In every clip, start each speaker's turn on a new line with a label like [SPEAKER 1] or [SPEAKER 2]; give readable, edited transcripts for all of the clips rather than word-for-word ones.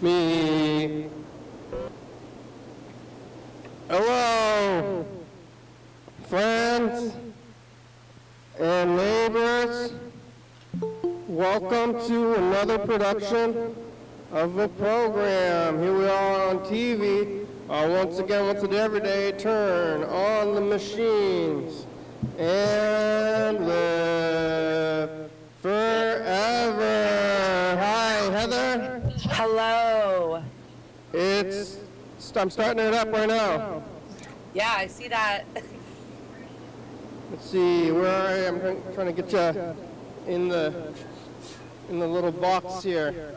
[SPEAKER 1] Me. Hello, friends and neighbors. Welcome to another production of a program. Here we are on TV. Once again, every day, turn on the machines and live forever. Hi, Heather.
[SPEAKER 2] Hello.
[SPEAKER 1] I'm starting it up right now.
[SPEAKER 2] Yeah, I see that.
[SPEAKER 1] Let's see, where I am trying to get you in the little box here.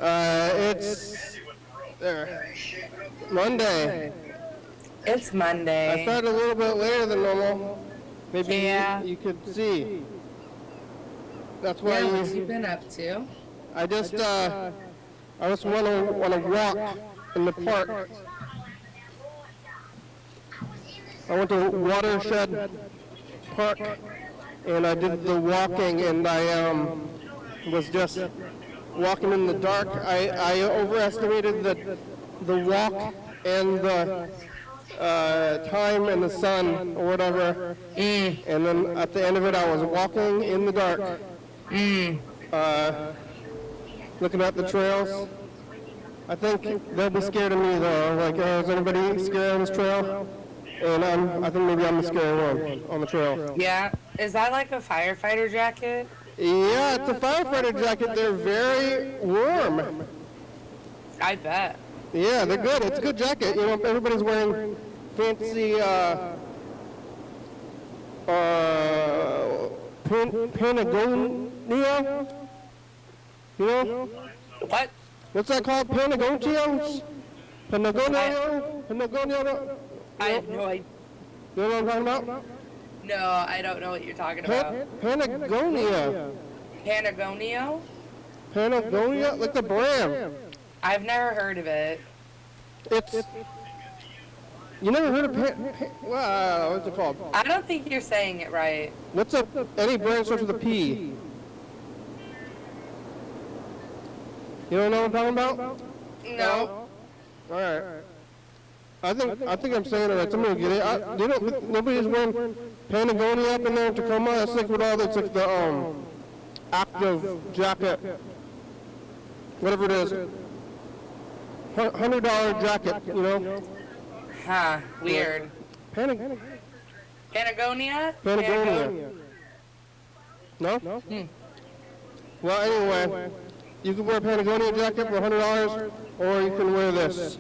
[SPEAKER 1] It's there. Monday.
[SPEAKER 2] It's Monday.
[SPEAKER 1] I started a little bit later than normal. Maybe you could see. That's why.
[SPEAKER 2] Yeah, what you been up to?
[SPEAKER 1] I just went on a walk in the park. I went to Watershed Park and I did the walking, and I was just walking in the dark. I overestimated the walk and the time and the sun or whatever. And then at the end of it, I was walking in the dark, looking at the trails. I think they'll be scared of me though. Like, is anybody scared on this trail? And I think maybe I'm the scary one on the trail.
[SPEAKER 2] Yeah. Is that like a firefighter jacket?
[SPEAKER 1] Yeah, it's a firefighter jacket. They're very warm.
[SPEAKER 2] I bet.
[SPEAKER 1] Yeah, they're good. It's a good jacket. You know, everybody's wearing fancy Patagonia. You know?
[SPEAKER 2] What?
[SPEAKER 1] What's that called? Patagonia? Patagonia?
[SPEAKER 2] I have no idea.
[SPEAKER 1] You know what I'm talking about?
[SPEAKER 2] No, I don't know what you're talking about.
[SPEAKER 1] Patagonia.
[SPEAKER 2] Patagonia?
[SPEAKER 1] Patagonia? Like the brand.
[SPEAKER 2] I've never heard of it.
[SPEAKER 1] You never heard of wow, what's it called?
[SPEAKER 2] I don't think you're saying it right.
[SPEAKER 1] Any brand starts with a P? You don't know what I'm talking about?
[SPEAKER 2] No.
[SPEAKER 1] All right. I think I'm saying it right. Somebody will get it. Nobody's wearing Patagonia up in there in Tacoma. That's like it's like the active jacket, whatever it is. $100 jacket, you know.
[SPEAKER 2] Huh. Weird.
[SPEAKER 1] Patagonia.
[SPEAKER 2] Patagonia?
[SPEAKER 1] No? Well, anyway, you can wear a Patagonia jacket for $100, or you can wear this.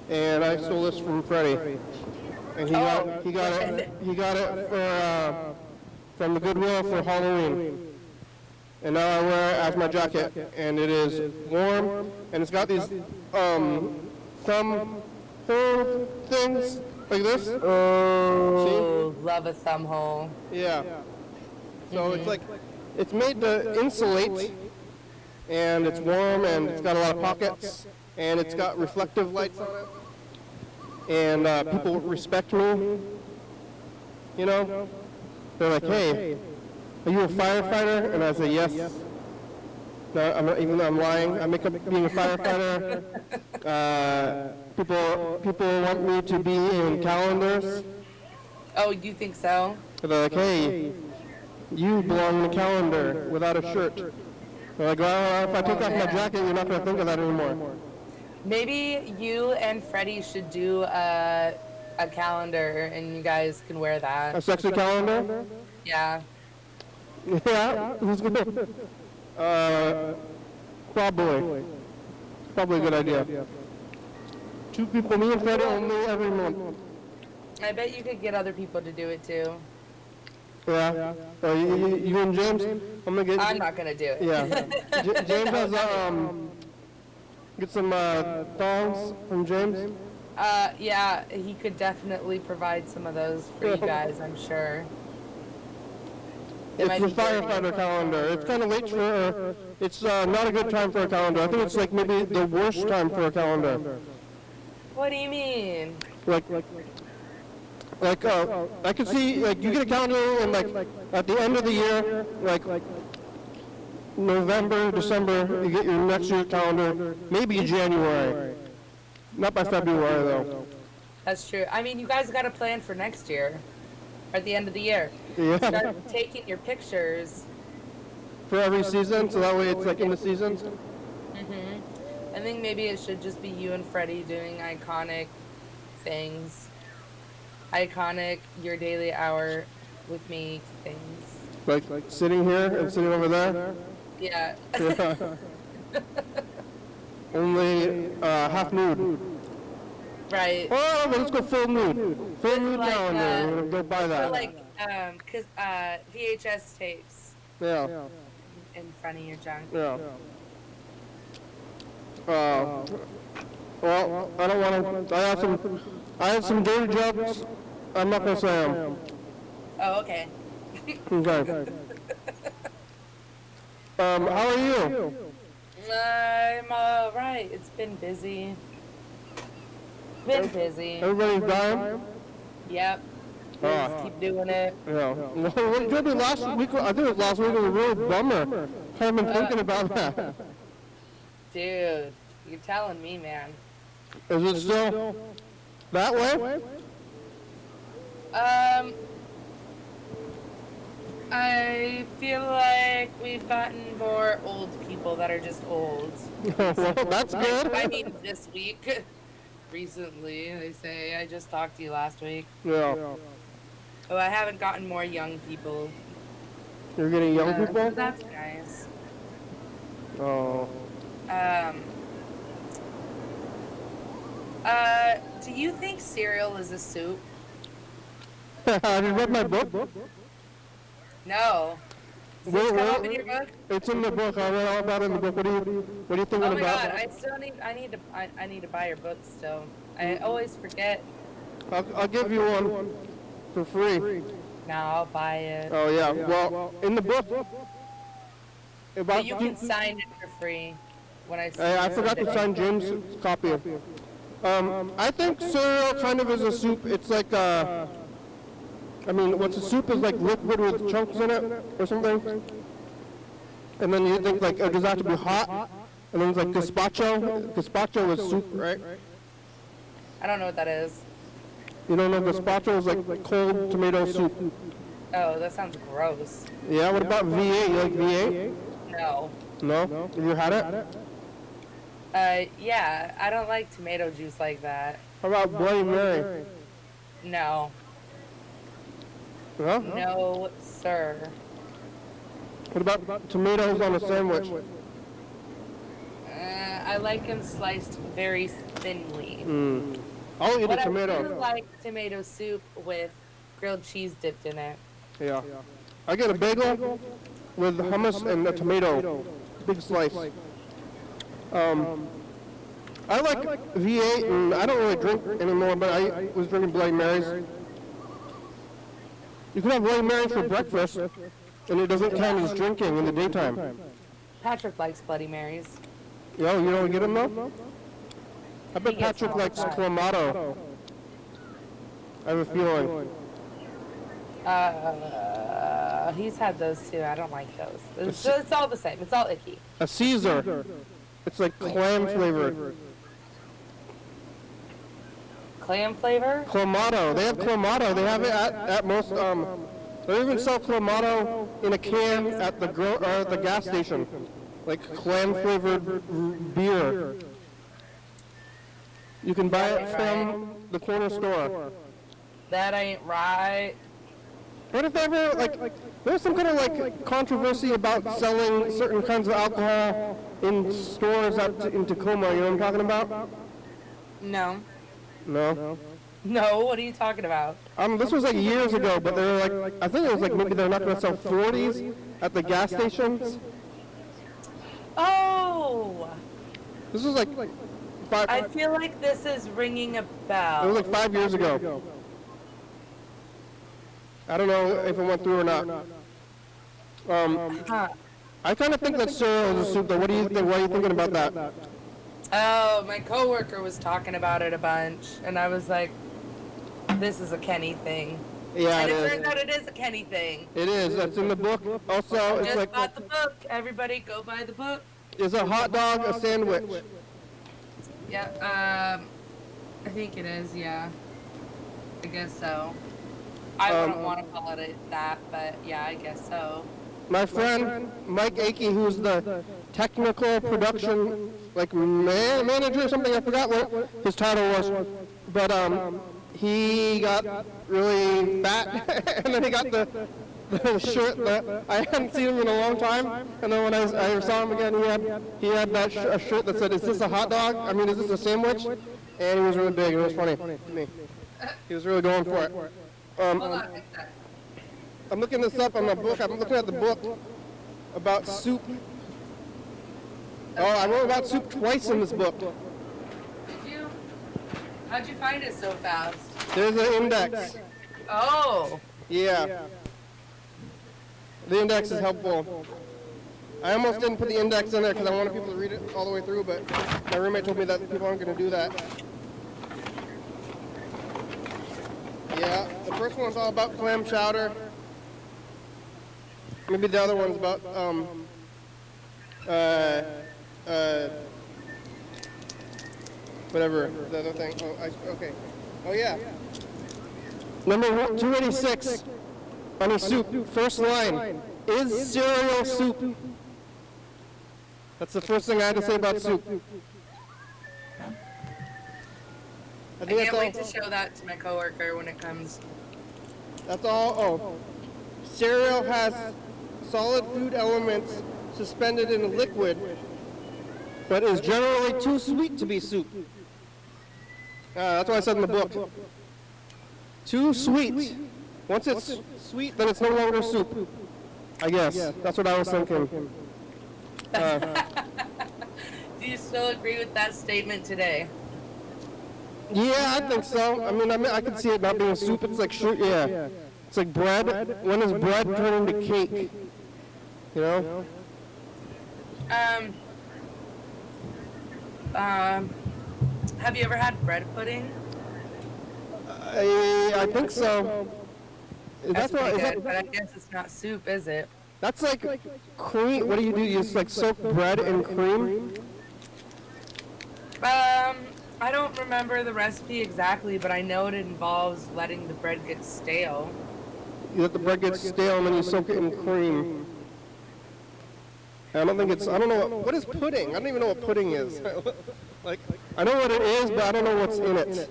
[SPEAKER 1] And I stole this from Freddie, and he got it from the Goodwill for Halloween. And now I wear it as my jacket, and it is warm, and it's got these thumb hole things like this.
[SPEAKER 2] Oh,
[SPEAKER 1] see?
[SPEAKER 2] Love a thumb hole.
[SPEAKER 1] Yeah. So it's made to insulate, and it's warm, and it's got a lot of pockets, and it's got reflective lights on it. And people respect me, you know. They're like, hey, are you a firefighter? And I say, yes. No, even though I'm lying, I make up being a firefighter. People want me to be in calendars.
[SPEAKER 2] Oh, you think so?
[SPEAKER 1] They're like, hey, you belong in a calendar without a shirt. They're like, well, if I take off my jacket, you're not going to think of that anymore.
[SPEAKER 2] Maybe you and Freddie should do a calendar, and you guys can wear that.
[SPEAKER 1] A sexy calendar?
[SPEAKER 2] Yeah.
[SPEAKER 1] Yeah, who's good? Probably. Probably a good idea. 2 people, me and Freddie, only every month.
[SPEAKER 2] I bet you could get other people to do it too.
[SPEAKER 1] Yeah. You and James? I'm
[SPEAKER 2] not gonna do it.
[SPEAKER 1] Yeah. James has get some thongs from James.
[SPEAKER 2] Yeah, he could definitely provide some of those for you guys, I'm sure.
[SPEAKER 1] It's a firefighter calendar. It's kind of late for, it's not a good time for a calendar. I think it's like maybe the worst time for a calendar.
[SPEAKER 2] What do you mean?
[SPEAKER 1] Like Like, I could see, like, you get a calendar and, like, at the end of the year, like, November, December, you get your next year's calendar, maybe in January. Not by February, though.
[SPEAKER 2] That's true. I mean, you guys got to plan for next year, or at the end of the year.
[SPEAKER 1] Yeah.
[SPEAKER 2] Start taking your pictures.
[SPEAKER 1] For every season, so that way it's, like, in the seasons.
[SPEAKER 2] I think maybe it should just be you and Freddie doing iconic things. Iconic your daily hour with me things.
[SPEAKER 1] Like sitting here and sitting over there.
[SPEAKER 2] Yeah.
[SPEAKER 1] Yeah. Only half nude.
[SPEAKER 2] Right.
[SPEAKER 1] Oh, let's go full nude. Full nude
[SPEAKER 2] like,
[SPEAKER 1] calendar. We're gonna go buy that.
[SPEAKER 2] For like VHS tapes
[SPEAKER 1] Yeah.
[SPEAKER 2] in front of your junk.
[SPEAKER 1] Yeah. Well, I don't want to. I have some dirty jokes. I'm not gonna say them.
[SPEAKER 2] Oh, okay.
[SPEAKER 1] Okay. How are you?
[SPEAKER 2] I'm alright. It's been busy.
[SPEAKER 1] Everybody's dying?
[SPEAKER 2] Yep. Just keep doing it.
[SPEAKER 1] Yeah. Well, what did we last week? I think it was last week. It was a real bummer. I've been thinking about that.
[SPEAKER 2] Dude, you're telling me, man.
[SPEAKER 1] Is it still that way?
[SPEAKER 2] I feel like we've gotten more old people that are just old.
[SPEAKER 1] Well, that's good.
[SPEAKER 2] I mean, this week. Recently, they say. I just talked to you last week.
[SPEAKER 1] Yeah.
[SPEAKER 2] Oh, I haven't gotten more young people.
[SPEAKER 1] You're getting young
[SPEAKER 2] So
[SPEAKER 1] people?
[SPEAKER 2] that's nice.
[SPEAKER 1] Oh.
[SPEAKER 2] Do you think cereal is a soup?
[SPEAKER 1] Have you read my book?
[SPEAKER 2] No. Does this come up in your book?
[SPEAKER 1] It's in the book. I read all about it in the book. What are you thinking
[SPEAKER 2] Oh my
[SPEAKER 1] about?
[SPEAKER 2] god, I need to buy your book still. I always forget.
[SPEAKER 1] I'll give you one for free.
[SPEAKER 2] No, I'll buy it.
[SPEAKER 1] Oh yeah. Well, in the book.
[SPEAKER 2] But you can sign it for free when I
[SPEAKER 1] Hey, I forgot to sign James' copy. I think cereal kind of is a soup. It's like I mean, what's a soup is like liquid with chunks in it or something. And then you think like, does that have to be hot? And then it's like gazpacho. Gazpacho is soup, right?
[SPEAKER 2] I don't know what that is.
[SPEAKER 1] You don't know gazpacho is like cold tomato soup.
[SPEAKER 2] Oh, that sounds gross.
[SPEAKER 1] Yeah, what about V8? You like V8?
[SPEAKER 2] No.
[SPEAKER 1] No? Have you had it?
[SPEAKER 2] Yeah, I don't like tomato juice like that.
[SPEAKER 1] How about Bloody Mary?
[SPEAKER 2] No.
[SPEAKER 1] Huh?
[SPEAKER 2] No, sir.
[SPEAKER 1] What about tomatoes on a sandwich?
[SPEAKER 2] I like them sliced very thinly.
[SPEAKER 1] I'll eat a
[SPEAKER 2] But I
[SPEAKER 1] tomato.
[SPEAKER 2] do like tomato soup with grilled cheese dipped in it.
[SPEAKER 1] Yeah. I get a bagel with hummus and a tomato. Big slice. I like V8 and I don't really drink anymore, but I was drinking Bloody Marys. You can have Bloody Marys for breakfast and it doesn't count as drinking in the daytime.
[SPEAKER 2] Patrick likes Bloody Marys.
[SPEAKER 1] Yo, you don't get them though? I bet
[SPEAKER 2] He gets
[SPEAKER 1] Patrick
[SPEAKER 2] all the
[SPEAKER 1] likes
[SPEAKER 2] time.
[SPEAKER 1] Clamato. I have a feeling.
[SPEAKER 2] He's had those too. I don't like those. It's all the same. It's all icky.
[SPEAKER 1] A Caesar. It's like clam flavored.
[SPEAKER 2] Clam flavor?
[SPEAKER 1] Clamato. They have Clamato. They have it at most. They even sell Clamato in a can at the gas station, like clam flavored beer. You can buy it from the corner store.
[SPEAKER 2] That ain't right.
[SPEAKER 1] What if ever there's some kind of like controversy about selling certain kinds of alcohol in stores in Tacoma? You know what I'm talking about?
[SPEAKER 2] No.
[SPEAKER 1] No.
[SPEAKER 2] No, what are you talking about?
[SPEAKER 1] This was like years ago, but they were like, I think it was like maybe they're not going to sell 40s at the gas stations.
[SPEAKER 2] Oh!
[SPEAKER 1] This was like
[SPEAKER 2] I feel like this is ringing a bell.
[SPEAKER 1] It was like 5 years ago. I don't know if it went through or not. I kind of think that cereal is a soup, though. What do you think? What are you thinking about that?
[SPEAKER 2] Oh, my coworker was talking about it a bunch, and I was like, this is a Kenny thing.
[SPEAKER 1] Yeah,
[SPEAKER 2] And
[SPEAKER 1] it
[SPEAKER 2] it
[SPEAKER 1] is.
[SPEAKER 2] turns out it is a Kenny thing.
[SPEAKER 1] It is. That's in the book. Also, it's
[SPEAKER 2] Just
[SPEAKER 1] like,
[SPEAKER 2] bought the book. Everybody go buy the book.
[SPEAKER 1] is a hot dog a sandwich?
[SPEAKER 2] Yeah, I think it is, yeah. I guess so. I wouldn't want to call it that, but yeah, I guess so.
[SPEAKER 1] My friend Mike Akey, who's the technical production like manager or something, I forgot what his title was, but he got really fat, and then he got the shirt that I hadn't seen him in a long time, and then when I saw him again, he had that a shirt that said, "Is this a hot dog? I mean, is this a sandwich?" And he was really big. It was funny to me. He was really going for it.
[SPEAKER 2] Hold on, fix that.
[SPEAKER 1] I'm looking this up on my book. I'm looking at the book about soup. Oh, I wrote about soup twice in this book.
[SPEAKER 2] Did you? How'd you find it so fast?
[SPEAKER 1] There's an index.
[SPEAKER 2] Oh.
[SPEAKER 1] Yeah. The index is helpful. I almost didn't put the index in there because I wanted people to read it all the way through, but my roommate told me that people aren't going to do that. Yeah, the first one's all about clam chowder. Maybe the other one's about whatever the other thing. Oh, okay. Oh yeah. Number 286 on the soup. First line: is cereal soup? That's the first thing I had to say about soup.
[SPEAKER 2] I can't wait to show that to my coworker when it comes.
[SPEAKER 1] That's all. Oh, cereal has solid food elements suspended in a liquid, but is generally too sweet to be soup. That's what I said in the book. Too sweet. Once it's sweet, then it's no longer soup. I guess. That's what I was thinking.
[SPEAKER 2] Do you still agree with that statement today?
[SPEAKER 1] Yeah, I think so. I mean, I could see it not being soup. It's like yeah. It's like bread. When does bread turn into cake? You know?
[SPEAKER 2] Have you ever had bread pudding?
[SPEAKER 1] I think so.
[SPEAKER 2] That's
[SPEAKER 1] what,
[SPEAKER 2] pretty good, but I guess it's not soup, is it?
[SPEAKER 1] That's like cream. What do? You just like soak bread in cream?
[SPEAKER 2] I don't remember the recipe exactly, but I know it involves letting the bread get stale.
[SPEAKER 1] You let the bread get stale and then you soak it in cream. I don't think it's, I don't know, what is pudding? I don't even know what pudding is. Like, I know what it is, but I don't know what's in it.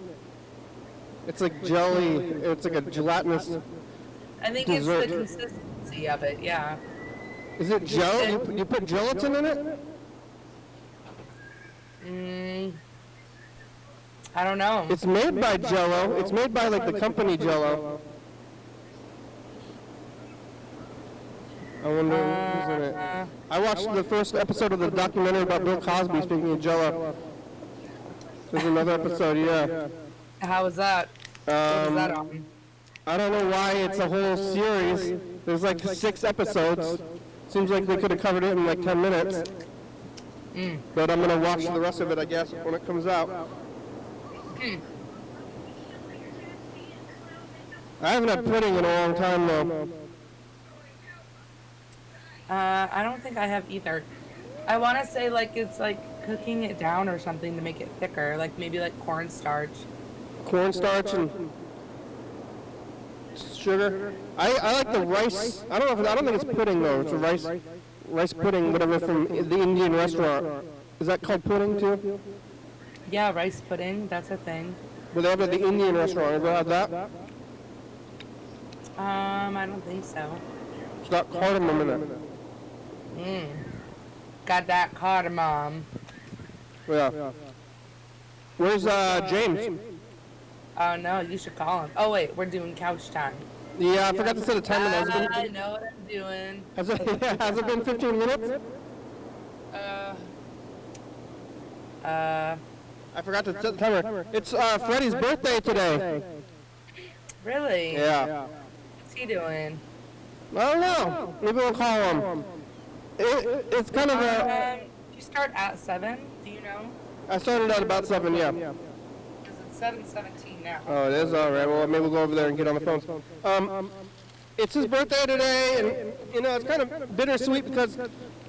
[SPEAKER 1] It's like jelly, it's like a gelatinous
[SPEAKER 2] I think
[SPEAKER 1] dessert.
[SPEAKER 2] it's the consistency of it, yeah.
[SPEAKER 1] Is it gel? You put gelatin in it?
[SPEAKER 2] I don't know.
[SPEAKER 1] It's made by Jell-O. It's made by like the company Jell-O. I wonder who's in it. I watched the first episode of the documentary about Bill Cosby, speaking of Jell-O. There's another episode, yeah.
[SPEAKER 2] How was that? What was that on?
[SPEAKER 1] I don't know why it's a whole series. There's like 6 episodes. Seems like they could have covered it in like 10 minutes. But I'm going to watch the rest of it, I guess, when it comes out. I haven't had pudding in a long time, though.
[SPEAKER 2] I don't think I have either. I want to say like it's like cooking it down or something to make it thicker, like maybe like cornstarch.
[SPEAKER 1] Cornstarch and sugar. I like the rice. I don't think it's pudding though. It's a rice pudding, whatever, from the Indian restaurant. Is that called pudding too?
[SPEAKER 2] Yeah, rice pudding. That's a thing.
[SPEAKER 1] Well, they have it at the Indian restaurant. Ever had that?
[SPEAKER 2] I don't think so.
[SPEAKER 1] It's got cardamom in it.
[SPEAKER 2] Got that cardamom.
[SPEAKER 1] Yeah. Where's James?
[SPEAKER 2] Oh no, you should call him. Oh wait, we're doing couch time.
[SPEAKER 1] Yeah, I forgot to set a timer.
[SPEAKER 2] I know what I'm doing.
[SPEAKER 1] Has it been 15 minutes? I forgot to set the timer. It's Freddie's birthday today.
[SPEAKER 2] Really?
[SPEAKER 1] Yeah.
[SPEAKER 2] What's he doing?
[SPEAKER 1] I don't know. Maybe we'll call him. It's kind of a...
[SPEAKER 2] You start at 7, do you know?
[SPEAKER 1] I started at about 7, yeah.
[SPEAKER 2] Because it's 7:17 now.
[SPEAKER 1] Oh, it is? All right. Well, maybe we'll go over there and get on the phones. It's his birthday today, and, you know, it's kind of bittersweet because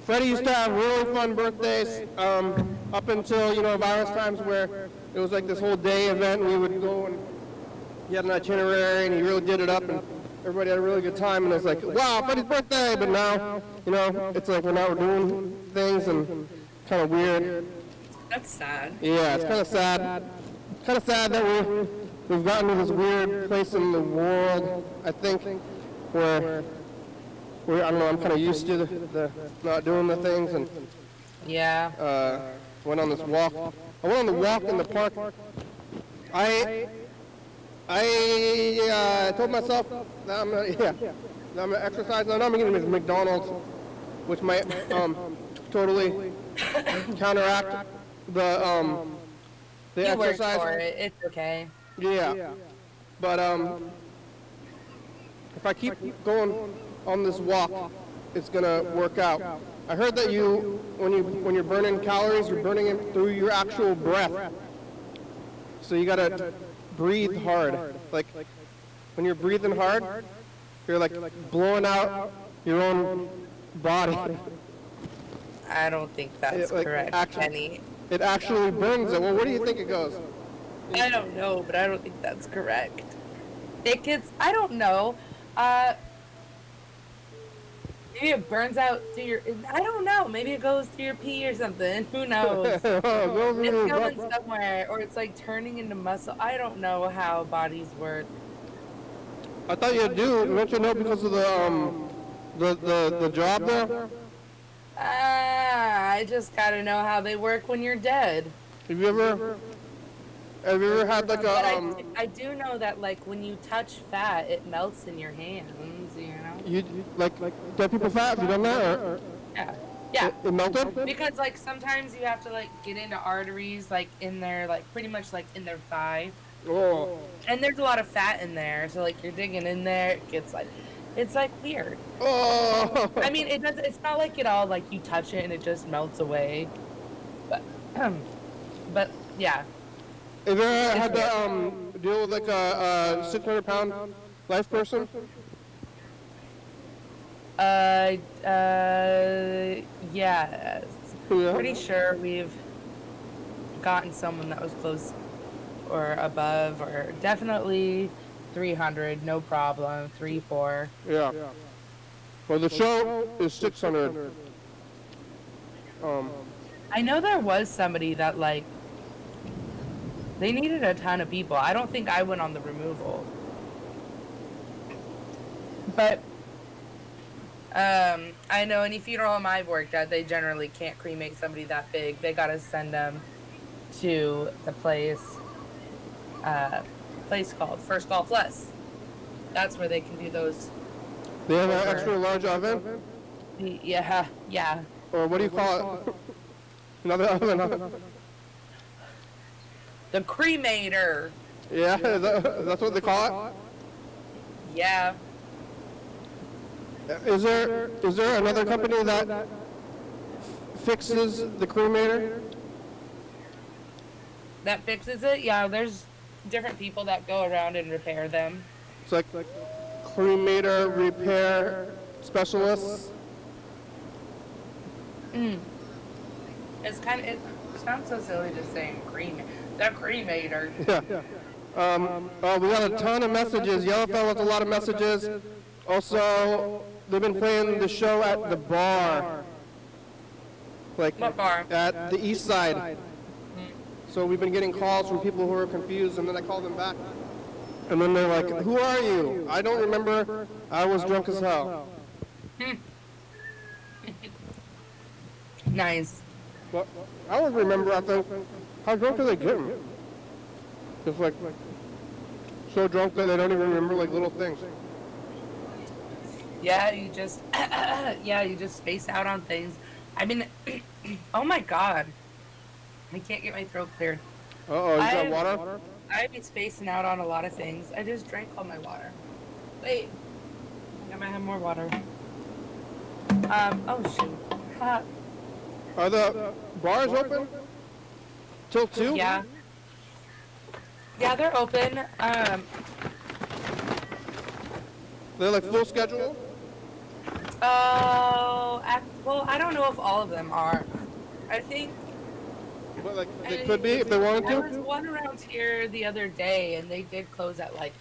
[SPEAKER 1] Freddie used to have really fun birthdays up until, you know, virus times where it was like this whole day event, and we would go and he had an itinerary, and he really did it up, and everybody had a really good time, and it was like, wow, Freddie's birthday, but now, you know, it's like we're doing things, and kind of weird.
[SPEAKER 2] That's sad.
[SPEAKER 1] Yeah, it's kind of sad. Kind of sad that we've gotten to this weird place in the world, I think, where I don't know, I'm kind of used to the not doing the things, and
[SPEAKER 2] Yeah.
[SPEAKER 1] went on this walk. I went on the walk in the park. I told myself that I'm gonna exercise. I know I'm gonna get McDonald's, which might totally counteract the
[SPEAKER 2] You
[SPEAKER 1] exercise.
[SPEAKER 2] worked for it. It's okay.
[SPEAKER 1] Yeah, but if I keep going on this walk, it's gonna work out. I heard that when you're burning calories, you're burning it through your actual breath. So you gotta breathe hard. Like when you're breathing hard, you're like blowing out your own body.
[SPEAKER 2] I don't think that's correct, Kenny.
[SPEAKER 1] It actually burns it. Well, where do you think it goes?
[SPEAKER 2] I don't know, but I don't think that's correct. It gets, I don't know. Maybe it burns out through your, I don't know. Maybe it goes through your pee or something. Who knows? It's going somewhere, or it's like turning into muscle. I don't know how bodies work.
[SPEAKER 1] I thought you do. Don't you know because of the job there?
[SPEAKER 2] I just gotta know how they work when you're dead.
[SPEAKER 1] Have you ever had like
[SPEAKER 2] But
[SPEAKER 1] a
[SPEAKER 2] I do know that like when you touch fat, it melts in your hands. You know.
[SPEAKER 1] you like dead people fat? Have you done that? Or
[SPEAKER 2] Yeah.
[SPEAKER 1] it melted?
[SPEAKER 2] Because like sometimes you have to like get into arteries like in their like pretty much like in their thigh.
[SPEAKER 1] Oh.
[SPEAKER 2] And there's a lot of fat in there, so like you're digging in there, it gets like it's like weird.
[SPEAKER 1] Oh.
[SPEAKER 2] I mean, it's not like it all like you touch it and it just melts away. But yeah.
[SPEAKER 1] Have you ever had to deal with like a 600-pound life person?
[SPEAKER 2] Yeah.
[SPEAKER 1] Yeah.
[SPEAKER 2] Pretty sure we've gotten someone that was close or above, or definitely 300, no problem. 3, 4.
[SPEAKER 1] Yeah. Well, the show is 600.
[SPEAKER 2] I know there was somebody that like they needed a ton of people. I don't think I went on the removal, but I know any funeral home I've worked at, they generally can't cremate somebody that big. They gotta send them to the place called First Call Plus. That's where they can do those.
[SPEAKER 1] They have an extra large oven?
[SPEAKER 2] Yeah.
[SPEAKER 1] Or what do you call it? Another oven?
[SPEAKER 2] The cremator.
[SPEAKER 1] Yeah, that's what they call it?
[SPEAKER 2] Yeah.
[SPEAKER 1] Is there another company that fixes the cremator?
[SPEAKER 2] That fixes it? Yeah, there's different people that go around and repair them.
[SPEAKER 1] It's like cremator repair specialists.
[SPEAKER 2] It's kind of, it sounds so silly just saying the cremator.
[SPEAKER 1] Yeah. We got a ton of messages. Yellowfell with a lot of messages. Also, they've been playing the show at the bar. Like
[SPEAKER 2] What bar?
[SPEAKER 1] at the east side. So we've been getting calls from people who are confused, and then I call them back. And then they're like, who are you? I don't remember. I was drunk as hell.
[SPEAKER 2] Nice.
[SPEAKER 1] Well, I would remember, I think, how drunk are they getting? Just like, so drunk that they don't even remember like little things.
[SPEAKER 2] Yeah, you just, you just space out on things. I mean, oh my God. I can't get my throat cleared.
[SPEAKER 1] Uh-oh, you got water?
[SPEAKER 2] I've been spacing out on a lot of things. I just drank all my water. Wait. I might have more water. Oh shoot. Ha.
[SPEAKER 1] Are the bars open? Till 2?
[SPEAKER 2] Yeah. Yeah, they're open.
[SPEAKER 1] They're like full schedule?
[SPEAKER 2] Well, I don't know if all of them are. I think
[SPEAKER 1] But like they could be if they wanted
[SPEAKER 2] there was
[SPEAKER 1] to?
[SPEAKER 2] one around here the other day, and they did close at like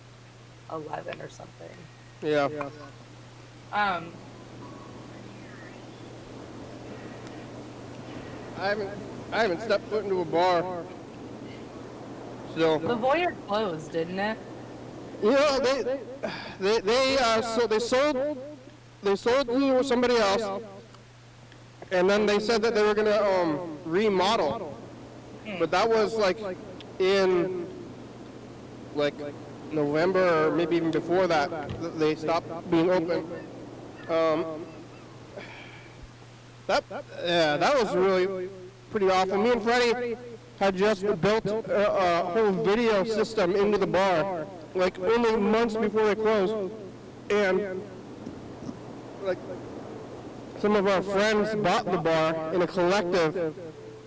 [SPEAKER 2] 11 or something.
[SPEAKER 1] Yeah.
[SPEAKER 2] Um,
[SPEAKER 1] I haven't stepped foot into a bar. So
[SPEAKER 2] the Voyeur closed, didn't it?
[SPEAKER 1] yeah, they sold to somebody else, and then they said that they were gonna remodel, but that was like in like November or maybe even before that they stopped being open. That was really pretty awful. Me and Freddie had just built a whole video system into the bar, like only months before they closed, and like some of our friends bought the bar in a collective,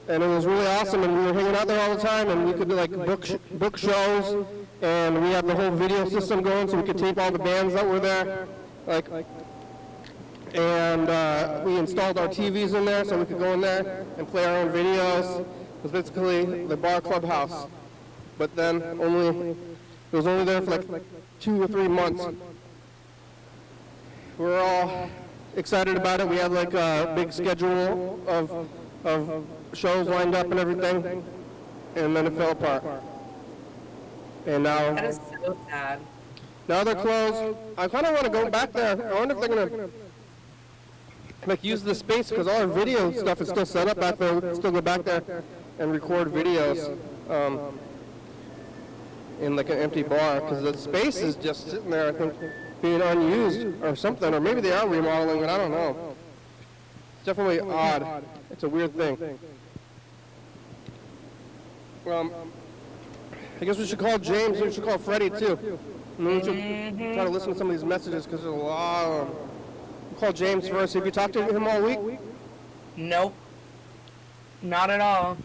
[SPEAKER 1] and it was really awesome. And we were hanging out there all the time, and we could like book shows, and we had the whole video system going, so we could tape all the bands that were there, like. And we installed our TVs in there so we could go in there and play our own videos. It was basically the bar clubhouse. But then it was only there for like 2 or 3 months. We were all excited about it. We had like a big schedule of shows lined up and everything. And then it fell apart. And now...
[SPEAKER 2] That is so sad.
[SPEAKER 1] Now they're closed. I kind of want to go back there. I wonder if they're going to like use the space, because all our video stuff is still set up back there. We can still go back there and record videos in like an empty bar, because the space is just sitting there, I think, being unused or something, or maybe they are remodeling it, I don't know. It's definitely odd. It's a weird thing. I guess we should call James, and we should call Freddie too. And then we should try to listen to some of these messages, because there's a lot of them. Call James first. Have you talked to him all week?
[SPEAKER 2] Nope. Not at all.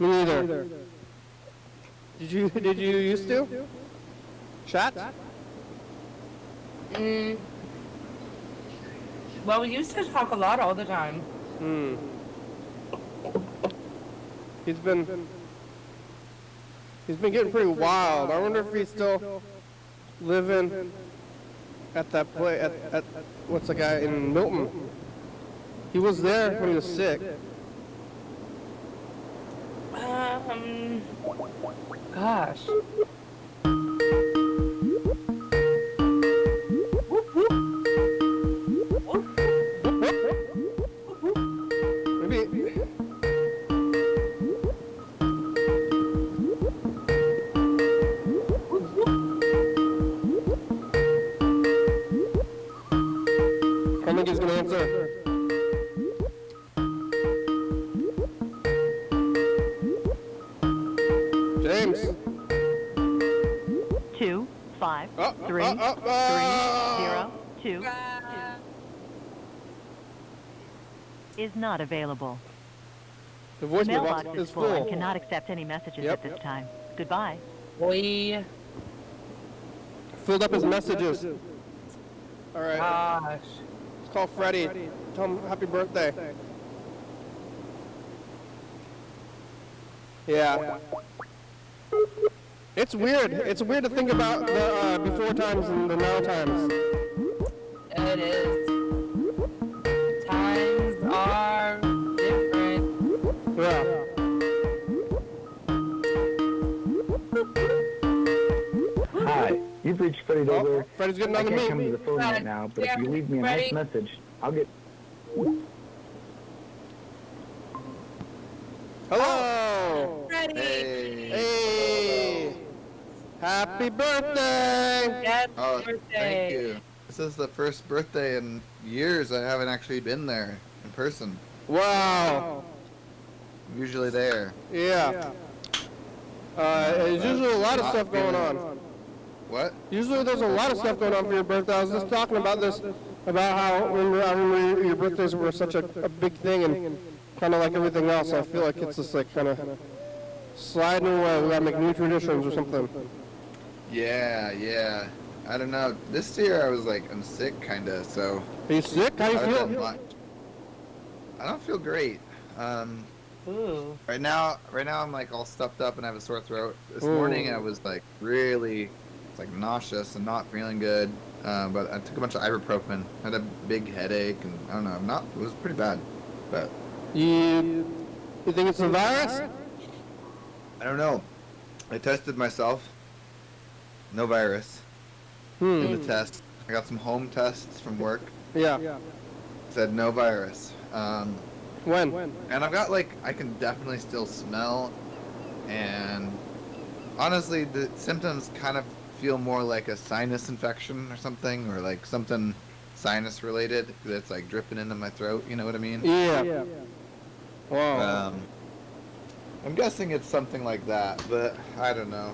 [SPEAKER 1] Me neither. Did you used to? Chat?
[SPEAKER 2] Well, we used to talk a lot all the time.
[SPEAKER 1] He's been getting pretty wild. I wonder if he's still living at that place, at what's the guy in Milton? He was there when he was sick.
[SPEAKER 2] Gosh.
[SPEAKER 1] Maybe. I think he's gonna answer. James.
[SPEAKER 3] 2 5 3 3 0 2 is not available.
[SPEAKER 1] The voicemail
[SPEAKER 3] Mailbox
[SPEAKER 1] box
[SPEAKER 3] is
[SPEAKER 1] is
[SPEAKER 3] full and
[SPEAKER 1] full.
[SPEAKER 3] cannot accept any messages
[SPEAKER 1] Yep.
[SPEAKER 3] at this time. Goodbye.
[SPEAKER 2] Boy.
[SPEAKER 1] Filled up his messages. All right.
[SPEAKER 2] Gosh.
[SPEAKER 1] Let's call Freddie. Tell him happy birthday. Yeah. It's weird. It's weird to think about the before times and the now times.
[SPEAKER 2] It is. Times are different.
[SPEAKER 1] Yeah.
[SPEAKER 4] Hi, you've reached Freddie Dover.
[SPEAKER 1] Oh, Freddie's getting
[SPEAKER 4] I
[SPEAKER 1] on the
[SPEAKER 4] can't come to
[SPEAKER 1] meet.
[SPEAKER 4] the phone right now, but if you leave me a
[SPEAKER 2] Freddie.
[SPEAKER 4] nice message, I'll get...
[SPEAKER 1] Hello.
[SPEAKER 2] Freddie.
[SPEAKER 1] Hey. Happy birthday.
[SPEAKER 2] Happy
[SPEAKER 5] Oh,
[SPEAKER 2] birthday.
[SPEAKER 5] thank you. This is the first birthday in years I haven't actually been there in person.
[SPEAKER 1] Wow.
[SPEAKER 5] I'm usually there.
[SPEAKER 1] Yeah. There's usually a lot of stuff going on.
[SPEAKER 5] What?
[SPEAKER 1] Usually there's a lot of stuff going on for your birthday. I was just talking about this, about how I remember your birthdays were such a big thing, and kind of like everything else, I feel like it's just like kind of sliding away. We gotta make new traditions or something.
[SPEAKER 5] Yeah. I don't know. This year I was like, I'm sick, kinda. So.
[SPEAKER 1] Are you sick? How you
[SPEAKER 5] I haven't done
[SPEAKER 1] feel?
[SPEAKER 5] much. I don't feel great.
[SPEAKER 2] Ooh.
[SPEAKER 5] Right now I'm like all stuffed up and I have a sore throat. This
[SPEAKER 1] Ooh.
[SPEAKER 5] morning I was like really, like nauseous and not feeling good. But I took a bunch of ibuprofen. Had a big headache and I don't know. It was pretty bad. But
[SPEAKER 1] You think it's a virus?
[SPEAKER 5] I don't know. I tested myself. No virus. Did the test. I got some home tests from work.
[SPEAKER 1] Yeah.
[SPEAKER 5] Said no virus.
[SPEAKER 1] When?
[SPEAKER 5] And I've got like, I can definitely still smell, and honestly, the symptoms kind of feel more like a sinus infection or something, or like something sinus related that's like dripping into my throat. You know what I mean?
[SPEAKER 1] Yeah. Wow.
[SPEAKER 5] I'm guessing it's something like that, but I don't know.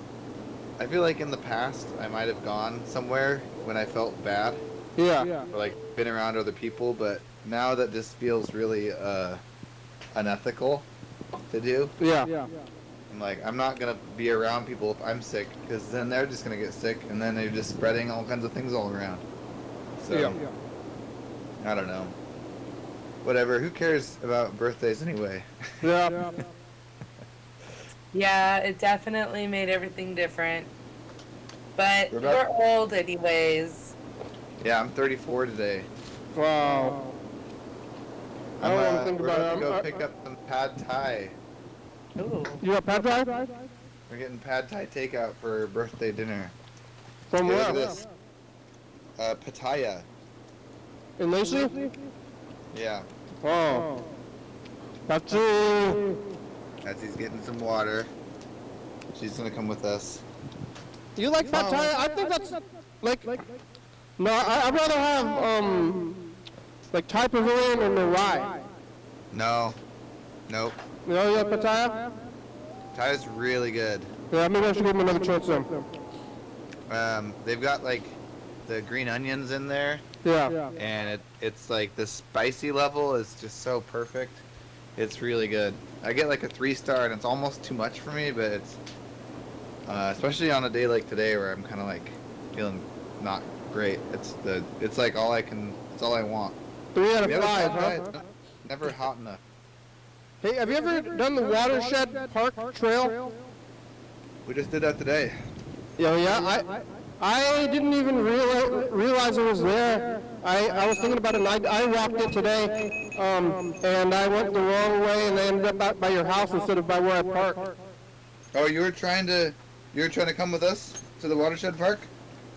[SPEAKER 5] I feel like in the past I might have gone somewhere when I felt bad,
[SPEAKER 1] Yeah.
[SPEAKER 5] or like been around other people, but now that this feels really unethical to do,
[SPEAKER 1] Yeah.
[SPEAKER 5] I'm like, I'm not gonna be around people if I'm sick, because then they're just gonna get sick, and then they're just spreading all kinds of things all around. So
[SPEAKER 1] Yeah.
[SPEAKER 5] I don't know. Whatever. Who cares about birthdays anyway?
[SPEAKER 1] Yeah.
[SPEAKER 2] Yeah, it definitely made everything different. But
[SPEAKER 5] We're about-
[SPEAKER 2] we're old anyways.
[SPEAKER 5] Yeah, I'm 34 today.
[SPEAKER 1] Wow. I don't want to think
[SPEAKER 5] We're
[SPEAKER 1] about
[SPEAKER 5] about
[SPEAKER 1] it.
[SPEAKER 5] to go pick up some pad thai.
[SPEAKER 2] Ooh.
[SPEAKER 1] You got pad thai?
[SPEAKER 5] We're getting pad thai takeout for birthday dinner.
[SPEAKER 1] From
[SPEAKER 5] Look
[SPEAKER 1] where?
[SPEAKER 5] at this. Pattaya.
[SPEAKER 1] In Lacey?
[SPEAKER 5] Yeah.
[SPEAKER 1] Oh. That's it.
[SPEAKER 5] As he's getting some water. She's gonna come with us.
[SPEAKER 1] You like pad thai? I think that's like. No, I'd rather have like Thai pavilion and the rye.
[SPEAKER 5] No. Nope.
[SPEAKER 1] You know, you like pad thai?
[SPEAKER 5] Thai is really good.
[SPEAKER 1] Yeah, maybe I should give him another chance then.
[SPEAKER 5] They've got like the green onions in there,
[SPEAKER 1] Yeah.
[SPEAKER 5] and it's like the spicy level is just so perfect. It's really good. I get like a 3-star, and it's almost too much for me, but it's especially on a day like today where I'm kind of like feeling not great. It's like all I want.
[SPEAKER 1] 3 out of
[SPEAKER 5] We haven't
[SPEAKER 1] 5,
[SPEAKER 5] tried Thai,
[SPEAKER 1] huh?
[SPEAKER 5] it's never hot enough.
[SPEAKER 1] Hey, have you ever done the Watershed Park Trail?
[SPEAKER 5] We just did that today.
[SPEAKER 1] Yeah. I didn't even realize it was there. I was thinking about it, and I walked it today, and I went the wrong way, and I ended up out by your house instead of by where I parked.
[SPEAKER 5] Oh, you were trying to come with us to the Watershed Park?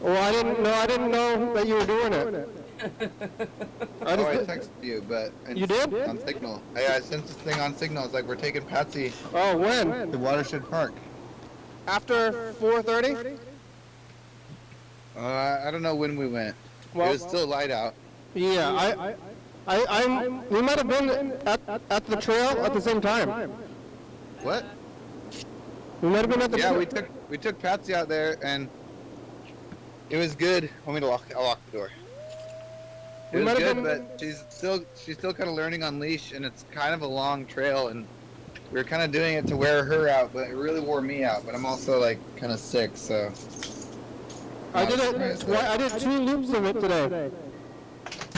[SPEAKER 1] Well, I didn't know that you were doing it.
[SPEAKER 5] I texted you, but
[SPEAKER 1] You did?
[SPEAKER 5] on Signal. I sent this thing on Signal. It's like we're taking Patsy
[SPEAKER 1] Oh, when?
[SPEAKER 5] to Watershed Park.
[SPEAKER 1] After 4:30?
[SPEAKER 5] I don't know when we went.
[SPEAKER 1] Well-
[SPEAKER 5] it was still light out.
[SPEAKER 1] Yeah, we might have been at the trail at the same time.
[SPEAKER 5] What?
[SPEAKER 1] We might have been at the
[SPEAKER 5] Yeah,
[SPEAKER 1] trail.
[SPEAKER 5] we took Patsy out there, and it was good. Want me to lock? I'll lock the door. It
[SPEAKER 1] We
[SPEAKER 5] was
[SPEAKER 1] might have
[SPEAKER 5] good,
[SPEAKER 1] been-
[SPEAKER 5] but she's still kind of learning on leash, and it's kind of a long trail, and we were kind of doing it to wear her out, but it really wore me out. But I'm also like kind of sick, so.
[SPEAKER 1] I did it. I did 2 loops of it today.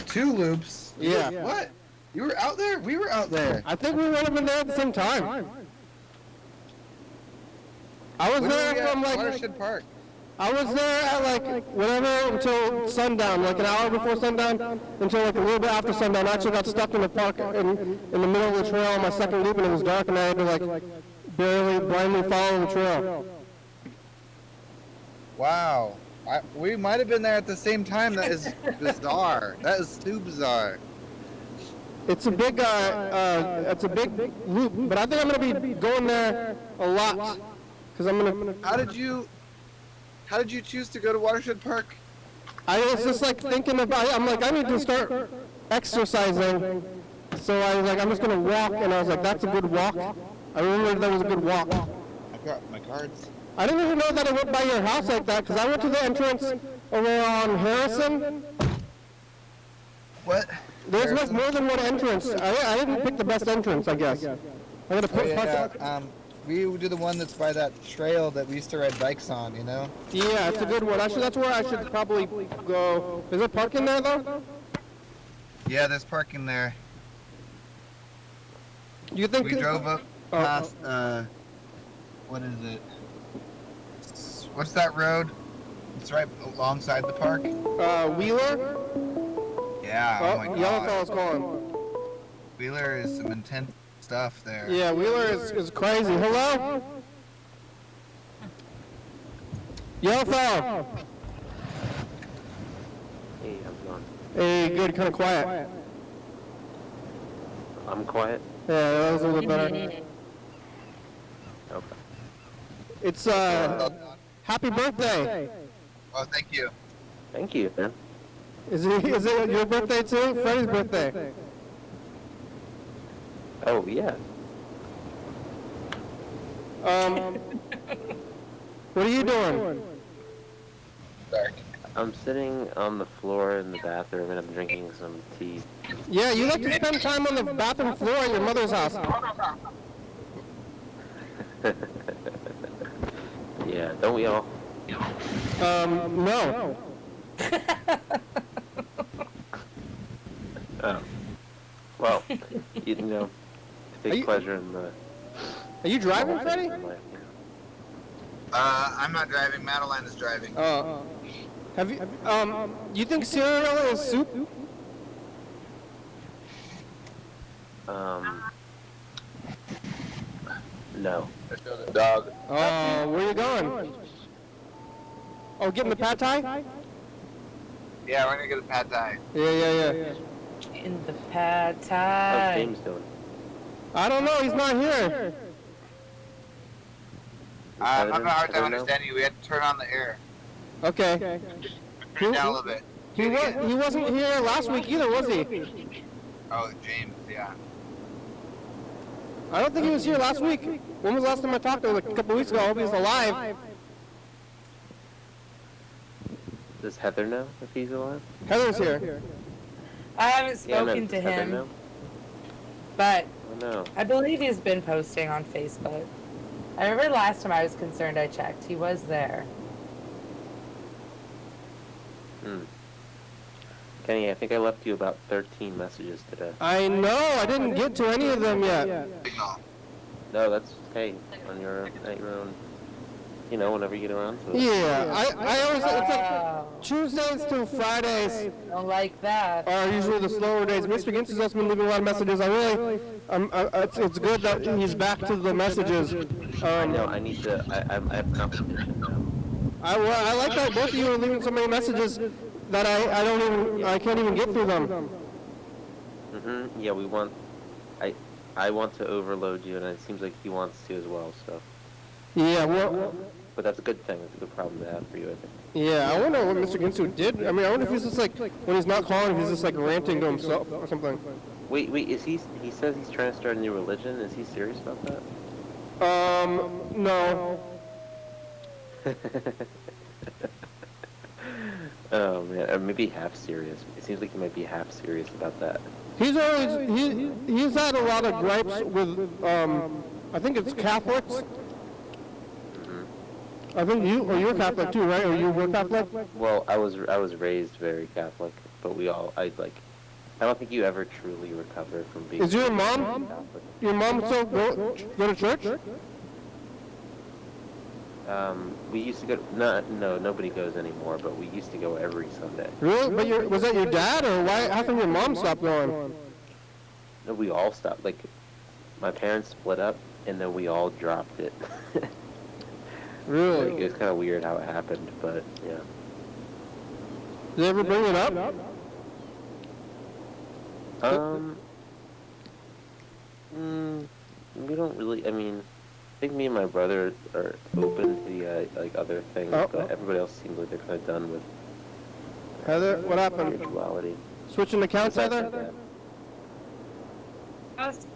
[SPEAKER 5] 2 loops.
[SPEAKER 1] Yeah.
[SPEAKER 5] What? You were out there? We were out there.
[SPEAKER 1] I think we might have been there at the same time. I was
[SPEAKER 5] When were we
[SPEAKER 1] there
[SPEAKER 5] at
[SPEAKER 1] from like.
[SPEAKER 5] Watershed Park.
[SPEAKER 1] I was there at like whatever until sundown, like an hour before sundown, until like a little bit after sundown. I actually got stuck in the park in the middle of the trail on my second loop, and it was dark, and I had to like barely blindly follow the trail.
[SPEAKER 5] Wow. We might have been there at the same time. That is bizarre. That is too bizarre.
[SPEAKER 1] It's a big loop, but I think I'm gonna be going there a lot, because I'm gonna.
[SPEAKER 5] How did you choose to go to Watershed Park?
[SPEAKER 1] I was just like thinking about. I'm like, I need to start exercising, so I was like, I'm just gonna walk, and I was like, that's a good walk. I remember that was a good walk.
[SPEAKER 5] I've got my cards.
[SPEAKER 1] I didn't even know that I went by your house like that, because I went to the entrance over on Harrison.
[SPEAKER 5] What?
[SPEAKER 1] There's like more than one entrance. I didn't pick the best entrance, I guess. I gotta
[SPEAKER 5] Oh,
[SPEAKER 1] put.
[SPEAKER 5] yeah. We do the one that's by that trail that we used to ride bikes on, you know?
[SPEAKER 1] Yeah, it's a good one. Actually, that's where I should probably go. Is there parking there, though?
[SPEAKER 5] Yeah, there's parking there.
[SPEAKER 1] You think...
[SPEAKER 5] We drove up
[SPEAKER 1] Oh.
[SPEAKER 5] past, what is it? What's that road? It's right alongside the park.
[SPEAKER 1] Wheeler?
[SPEAKER 5] Yeah, oh my
[SPEAKER 1] Yellowfell's
[SPEAKER 5] god.
[SPEAKER 1] calling.
[SPEAKER 5] Wheeler is some intense stuff there.
[SPEAKER 1] Yeah, Wheeler is crazy. Hello? Yellowfell!
[SPEAKER 6] Hey, how's it going?
[SPEAKER 1] Hey, good, kind of quiet.
[SPEAKER 6] I'm quiet.
[SPEAKER 1] Yeah, that was a little bit better.
[SPEAKER 6] Okay.
[SPEAKER 1] It's, happy birthday!
[SPEAKER 5] Oh, thank you.
[SPEAKER 6] Thank you, man.
[SPEAKER 1] Is it your birthday too? Freddie's birthday.
[SPEAKER 6] Oh, yeah.
[SPEAKER 1] What are you doing?
[SPEAKER 5] Sorry.
[SPEAKER 6] I'm sitting on the floor in the bathroom and I'm drinking some tea.
[SPEAKER 1] Yeah, you like to spend time on the bathroom floor at your mother's house.
[SPEAKER 6] Yeah, don't we all?
[SPEAKER 1] No.
[SPEAKER 6] Oh. Well, you know,
[SPEAKER 1] Are
[SPEAKER 6] take
[SPEAKER 1] you-
[SPEAKER 6] pleasure in the...
[SPEAKER 1] Are you driving, Freddie?
[SPEAKER 5] I'm not driving. Madeline is driving.
[SPEAKER 1] Have you, you think cereal is soup?
[SPEAKER 6] No.
[SPEAKER 5] Dog.
[SPEAKER 1] Oh, where you going? Oh, getting the pad thai?
[SPEAKER 5] Yeah, we're gonna get a pad thai.
[SPEAKER 1] Yeah.
[SPEAKER 2] In the pad
[SPEAKER 6] How's
[SPEAKER 2] thai.
[SPEAKER 6] James doing?
[SPEAKER 1] I don't know, he's not here.
[SPEAKER 5] I'm having a hard time
[SPEAKER 6] I don't know.
[SPEAKER 5] understanding you. We had to turn on the air.
[SPEAKER 1] Okay.
[SPEAKER 5] Turn it down a little bit.
[SPEAKER 1] He wasn't here last week either, was he?
[SPEAKER 5] Oh, James, yeah.
[SPEAKER 1] I don't think he was here last week. When was the last time I talked to him? Like a couple weeks ago. I hope he's alive.
[SPEAKER 6] Does Heather know if he's alive?
[SPEAKER 1] Heather's here.
[SPEAKER 2] I haven't
[SPEAKER 6] Yeah, no,
[SPEAKER 2] spoken to
[SPEAKER 6] does Heather
[SPEAKER 2] him,
[SPEAKER 6] know?
[SPEAKER 2] but
[SPEAKER 6] Oh, no.
[SPEAKER 2] I believe he's been posting on Facebook. I remember last time I was concerned I checked. He was there.
[SPEAKER 6] Kenny, I think I left you about 13 messages today.
[SPEAKER 1] I know, I didn't get to any of them yet.
[SPEAKER 5] Signal.
[SPEAKER 6] No, that's okay. On your, at your own, you know, whenever you get around to it.
[SPEAKER 1] Yeah, I always, it's like
[SPEAKER 2] Wow.
[SPEAKER 1] Tuesdays to Fridays
[SPEAKER 2] Don't like that.
[SPEAKER 1] are usually the slower days. Mr. Gintz has also been leaving a lot of messages. I really, it's good that he's back to the messages.
[SPEAKER 6] I know, I need to, I have competition now.
[SPEAKER 1] I like that both of you are leaving so many messages that I can't even get through them.
[SPEAKER 6] Yeah, we want, I want to overload you, and it seems like he wants to as well, so.
[SPEAKER 1] Yeah, well,
[SPEAKER 6] But that's a good thing, it's a good problem to have for you, I think.
[SPEAKER 1] yeah, I wonder what Mr. Ginsu did. I mean, I wonder if he's just like, when he's not calling, if he's just like ranting to himself or something.
[SPEAKER 6] Wait, is he says he's trying to start a new religion, is he serious about that?
[SPEAKER 1] No.
[SPEAKER 6] Oh man, or maybe half serious. It seems like he might be half serious about that.
[SPEAKER 1] He's he's had a lot of gripes with, I think it's Catholics. I think you're Catholic too, right? Or you were Catholic?
[SPEAKER 6] Well, I was raised very Catholic, but I don't think you ever truly recover from being.
[SPEAKER 1] Is your mom?
[SPEAKER 6] Catholic.
[SPEAKER 1] Your mom still go to church?
[SPEAKER 6] We used to go. No, nobody goes anymore. But we used to go every Sunday.
[SPEAKER 1] Really? But was that your dad, or why? How come your mom stopped going?
[SPEAKER 6] No, we all stopped. Like, my parents split up, and then we all dropped it.
[SPEAKER 1] Really?
[SPEAKER 6] Like, it was kind of weird how it happened, but yeah.
[SPEAKER 1] Did they ever bring it up?
[SPEAKER 6] We don't really. I mean, I think me and my brother are open to the like other things, but everybody else seems like they're kind of done with
[SPEAKER 1] Heather, what happened?
[SPEAKER 6] spirituality.
[SPEAKER 1] Switching accounts, Heather?
[SPEAKER 2] I was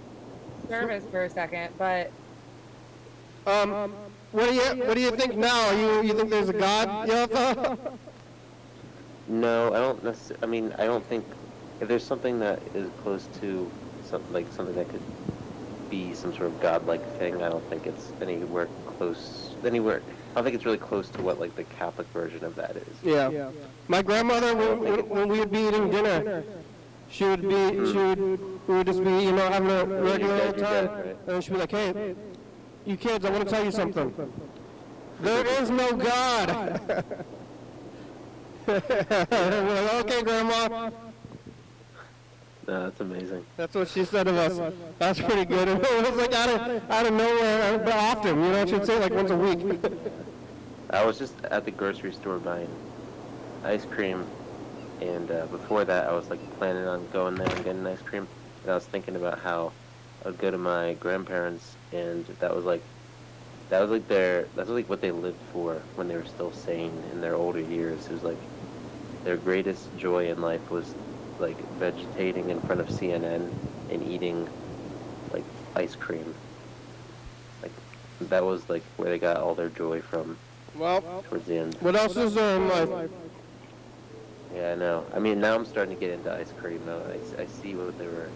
[SPEAKER 2] nervous for a second, but
[SPEAKER 1] What do you think now? You think there's a God? Yeah.
[SPEAKER 6] No, I don't necessarily. I mean, I don't think if there's something that is close to something that could be some sort of godlike thing. I don't think it's anywhere. I don't think it's really close to what like the Catholic version of that is.
[SPEAKER 1] Yeah. My grandmother, when we would be eating dinner, she would be, we would just be, you know, having a regular old time,
[SPEAKER 6] right?
[SPEAKER 1] and then she'd be like, hey, you kids, I want to tell you something. There is no God. We're like, okay, Grandma.
[SPEAKER 6] No, that's amazing.
[SPEAKER 1] That's what she said of us. That's pretty good. It was like out of nowhere, but often, you know, she'd say like once a week.
[SPEAKER 6] I was just at the grocery store buying ice cream, and before that, I was like planning on going there and getting ice cream. And I was thinking about how I would go to my grandparents, and that was like what they lived for when they were still sane in their older years. It was like their greatest joy in life was like vegetating in front of CNN and eating like ice cream. Like that was like where they got all their joy from.
[SPEAKER 1] Well,
[SPEAKER 6] towards the end.
[SPEAKER 1] what else is there in life?
[SPEAKER 6] Yeah, I know. I mean, now I'm starting to get into ice cream. Now I see what they were.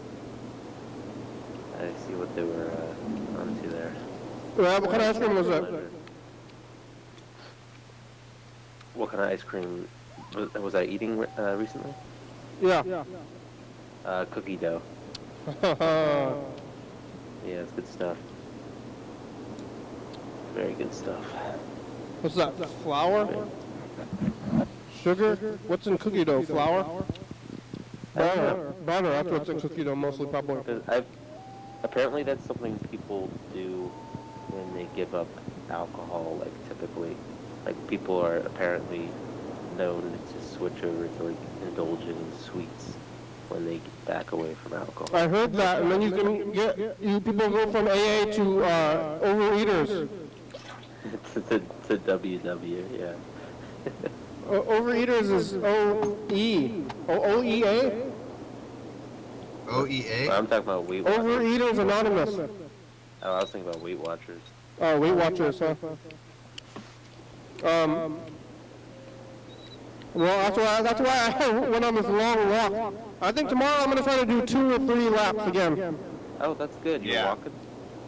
[SPEAKER 6] Onto there.
[SPEAKER 1] Well, what kind of ice cream was that?
[SPEAKER 6] What kind of ice cream was I eating recently?
[SPEAKER 1] Yeah.
[SPEAKER 6] Cookie dough. Yeah, it's good stuff. Very good stuff.
[SPEAKER 1] What's that? Flour? Sugar? What's in cookie dough? Flour? Butter. Butter. That's what's in cookie dough mostly, probably.
[SPEAKER 6] Apparently that's something people do when they give up alcohol, like typically. Like people are apparently known to switch over to like indulge in sweets when they get back away from alcohol.
[SPEAKER 1] I heard that, and then you can get, people go from AA to overeaters.
[SPEAKER 6] to WW, yeah.
[SPEAKER 1] Overeaters is O-E. O-E-A?
[SPEAKER 5] OEA?
[SPEAKER 6] Well, I'm talking about Weight Watchers.
[SPEAKER 1] Overeaters Anonymous.
[SPEAKER 6] Oh, I was thinking about Weight Watchers.
[SPEAKER 1] Oh, Weight Watchers, huh? Well, that's why I went on this long walk. I think tomorrow I'm going to try to do 2 or 3 laps again.
[SPEAKER 6] Oh, that's good. You're walking?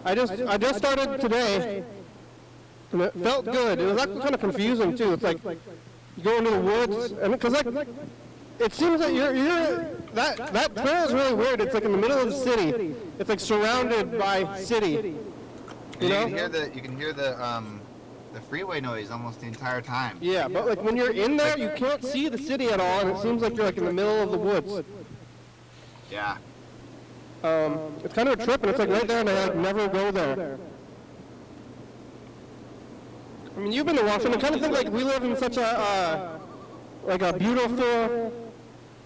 [SPEAKER 1] I just started today, and it felt good. It was actually kind of confusing too. It's like you go into the woods, and because like it seems that that trail is really weird. It's like in the middle of the city. It's like surrounded by city. You know?
[SPEAKER 5] You can hear the freeway noise almost the entire time.
[SPEAKER 1] Yeah, but like when you're in there, you can't see the city at all, and it seems like you're like in the middle of the woods.
[SPEAKER 5] Yeah.
[SPEAKER 1] It's kind of a trip, and it's like right there, and I like never go there. I mean, you've been to Washington. I kind of think like we live in such a like a beautiful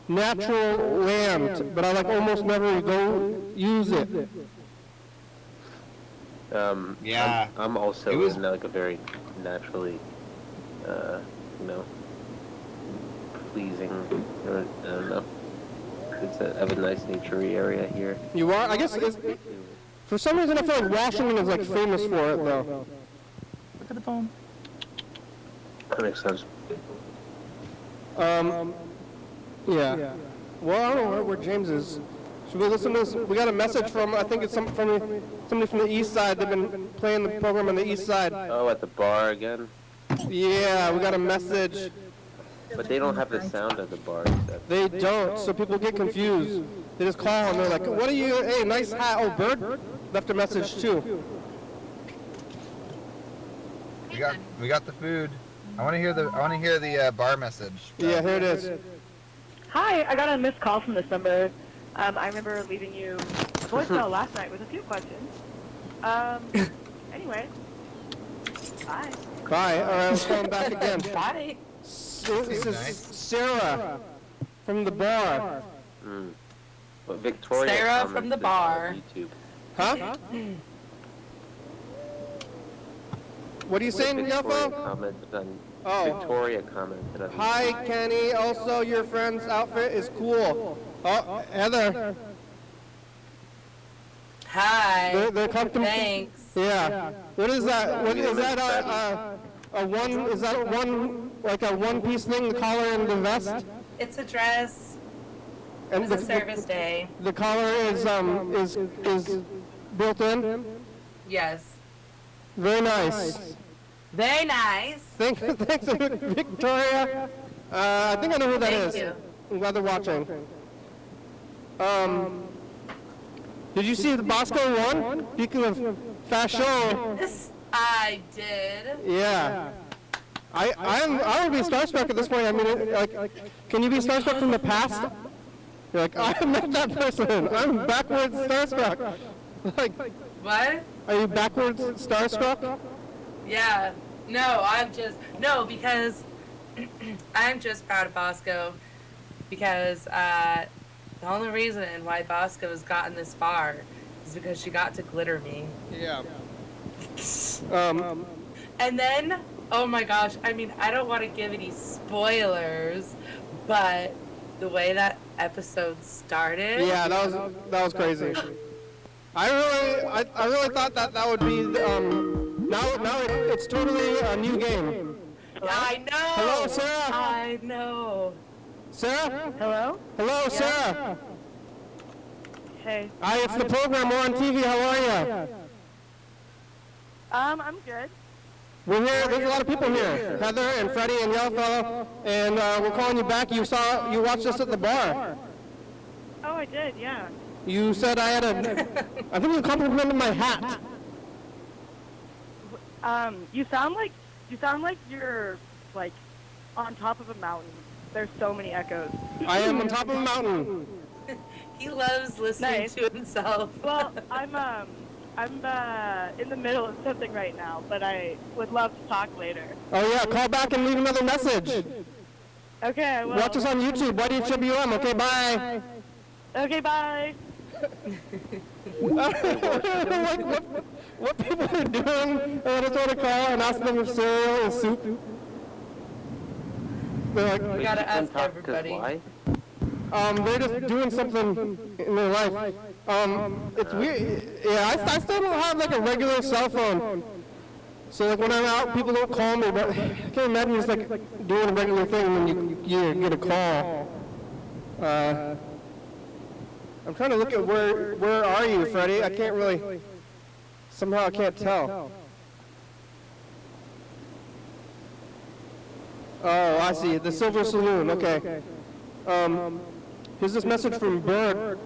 [SPEAKER 1] natural land, but I like almost never go use it.
[SPEAKER 5] Yeah.
[SPEAKER 6] I'm also in like a very naturally, pleasing, I don't know. I have a nice naturey area here.
[SPEAKER 1] You are? I guess for some reason I feel like Washington is like famous for it though.
[SPEAKER 3] Look at the phone.
[SPEAKER 6] That makes sense.
[SPEAKER 1] Yeah. Well, I don't know where James is. Should we listen to this? We got a message from, I think it's somebody from the east side. They've been playing the program on the east side.
[SPEAKER 6] Oh, at the bar again?
[SPEAKER 1] Yeah, we got a message.
[SPEAKER 6] But they don't have the sound at the bar.
[SPEAKER 1] They don't, so people get confused. They just call and they're like, what are you, hey, nice hat. Oh, Bird left a message too.
[SPEAKER 5] We got the food. I want to hear the bar message.
[SPEAKER 1] Yeah, here it is.
[SPEAKER 7] Hi, I got a missed call from this number. I remember leaving you a voicemail last night with a few questions. Anyway, bye.
[SPEAKER 1] Bye. All right, let's call him back again.
[SPEAKER 2] Bye.
[SPEAKER 1] This is Sarah from the bar.
[SPEAKER 6] But Victoria
[SPEAKER 2] Sarah from the
[SPEAKER 6] commented
[SPEAKER 2] bar.
[SPEAKER 6] on YouTube.
[SPEAKER 1] Huh? What are you saying,
[SPEAKER 6] Victoria
[SPEAKER 1] Yelfo?
[SPEAKER 6] commented on.
[SPEAKER 1] Oh.
[SPEAKER 6] Victoria commented on.
[SPEAKER 1] Hi, Kenny. Also, your friend's outfit is cool. Oh, Heather.
[SPEAKER 2] Hi.
[SPEAKER 1] They're comfortable.
[SPEAKER 2] Thanks.
[SPEAKER 1] Yeah. What is that? What is that? A one? Is that like a one-piece thing? The collar and the vest.
[SPEAKER 2] It's a dress.
[SPEAKER 1] And
[SPEAKER 2] It's a service day.
[SPEAKER 1] The collar is built in.
[SPEAKER 2] Yes.
[SPEAKER 1] Very nice.
[SPEAKER 2] Very nice.
[SPEAKER 1] Thanks, Victoria. I think I know who that is.
[SPEAKER 2] Thank you.
[SPEAKER 1] I'm glad they're watching. Did you see the Bosco won? Speaking of fashion.
[SPEAKER 2] Yes, I did.
[SPEAKER 1] Yeah. I would be starstruck at this point. I mean, like, can you be starstruck from the past? You're like, I met that person. I'm backwards starstruck. Like,
[SPEAKER 2] What?
[SPEAKER 1] are you backwards starstruck?
[SPEAKER 2] Yeah. No, because I'm just proud of Bosco because the only reason why Bosco has gotten this far is because she got to glitter me.
[SPEAKER 1] Yeah.
[SPEAKER 2] And then, oh my gosh, I mean, I don't want to give any spoilers, but the way that episode started.
[SPEAKER 1] Yeah, that was crazy. I really thought that would be now it's totally a new game.
[SPEAKER 2] I know.
[SPEAKER 1] Hello, Sarah.
[SPEAKER 2] I know.
[SPEAKER 1] Sarah?
[SPEAKER 7] Hello?
[SPEAKER 1] Hello, Sarah.
[SPEAKER 7] Hey.
[SPEAKER 1] Hi, it's the program. We're on TV. How are you?
[SPEAKER 7] I'm good.
[SPEAKER 1] We're here. There's a lot of people here. Heather and Freddie and Yellowfellow, and we're calling you back. You watched us at the bar.
[SPEAKER 7] Oh, I did, yeah.
[SPEAKER 1] You said I think you complimented my hat.
[SPEAKER 7] You sound like you're like on top of a mountain. There's so many echoes.
[SPEAKER 1] I am on top of a mountain.
[SPEAKER 2] He loves listening
[SPEAKER 7] Nice.
[SPEAKER 2] to himself.
[SPEAKER 7] Well, I'm in the middle of something right now, but I would love to talk later.
[SPEAKER 1] Oh yeah, call back and leave another message.
[SPEAKER 7] Okay, I will.
[SPEAKER 1] Watch us on YouTube, YDHWM. Okay, bye.
[SPEAKER 7] Okay, bye.
[SPEAKER 1] Like what people are doing, I just want to call and ask them if cereal is soup. They're like,
[SPEAKER 2] We gotta ask
[SPEAKER 6] Talk, 'cause
[SPEAKER 2] everybody.
[SPEAKER 6] why?
[SPEAKER 1] they're just doing something in their life. It's weird. Yeah, I still don't have like a regular cell phone. So like when I'm out, people don't call me, but I can't imagine just like doing a regular thing when you get a call. I'm trying to look at where are you, Freddie? I can't really, somehow I can't tell. Oh, I see, the Silver Saloon, okay. Here's this message from Bird.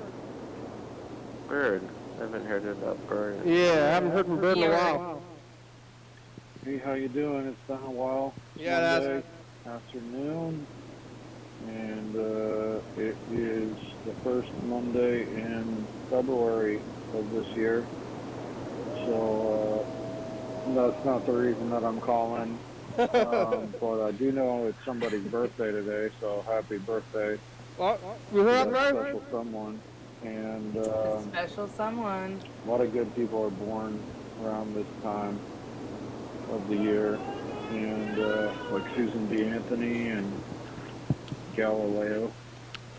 [SPEAKER 6] Bird. I haven't heard about Bird.
[SPEAKER 1] Yeah, I haven't heard from Bird in a while.
[SPEAKER 8] Hey, how you doing? It's been a while.
[SPEAKER 1] Yeah, that's
[SPEAKER 8] Monday afternoon, and it is the first Monday in February of this year. So that's not the reason that I'm calling, but I do know it's somebody's birthday today. So happy birthday!
[SPEAKER 1] Well, you heard
[SPEAKER 8] to
[SPEAKER 1] that,
[SPEAKER 8] that
[SPEAKER 1] right?
[SPEAKER 8] special someone, and
[SPEAKER 2] Special someone.
[SPEAKER 8] a lot of good people are born around this time of the year, and like Susan B. Anthony and Galileo.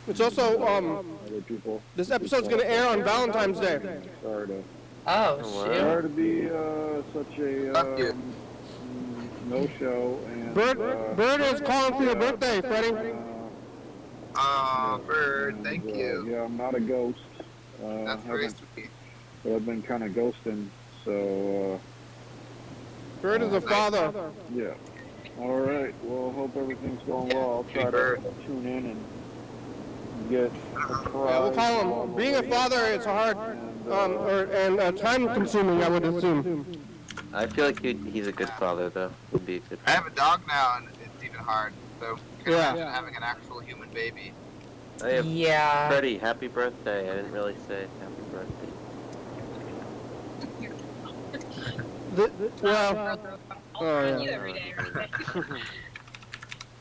[SPEAKER 1] It's also,
[SPEAKER 8] Other people.
[SPEAKER 1] this episode's gonna air on Valentine's Day.
[SPEAKER 8] Sorry to,
[SPEAKER 2] Oh,
[SPEAKER 6] wow.
[SPEAKER 2] shoot.
[SPEAKER 8] sorry to be such a no show. And
[SPEAKER 1] Bird is calling for your birthday, Freddie.
[SPEAKER 5] Aw, Bird,
[SPEAKER 8] and,
[SPEAKER 5] thank you.
[SPEAKER 8] Yeah, I'm not a ghost.
[SPEAKER 5] That's very
[SPEAKER 8] haven't-
[SPEAKER 5] sweet.
[SPEAKER 8] but I've been kind of ghosting. So
[SPEAKER 1] Bird is a father.
[SPEAKER 8] yeah. All right. Well, hope everything's going well. I'll try to
[SPEAKER 5] Bird.
[SPEAKER 8] tune in and get a prize.
[SPEAKER 1] Yeah, we'll call
[SPEAKER 8] along
[SPEAKER 1] him.
[SPEAKER 8] the
[SPEAKER 1] Being a
[SPEAKER 8] way.
[SPEAKER 1] father is hard, and time consuming, I would assume.
[SPEAKER 6] I feel like he's a good father, though. Would be a good
[SPEAKER 5] I have a dog now, and it's even hard. So, can you
[SPEAKER 1] Yeah.
[SPEAKER 5] imagine having an actual human baby?
[SPEAKER 6] I have
[SPEAKER 2] Yeah.
[SPEAKER 6] Freddie, happy birthday. I didn't really say happy birthday.
[SPEAKER 1] Well, oh yeah.
[SPEAKER 9] every day, right?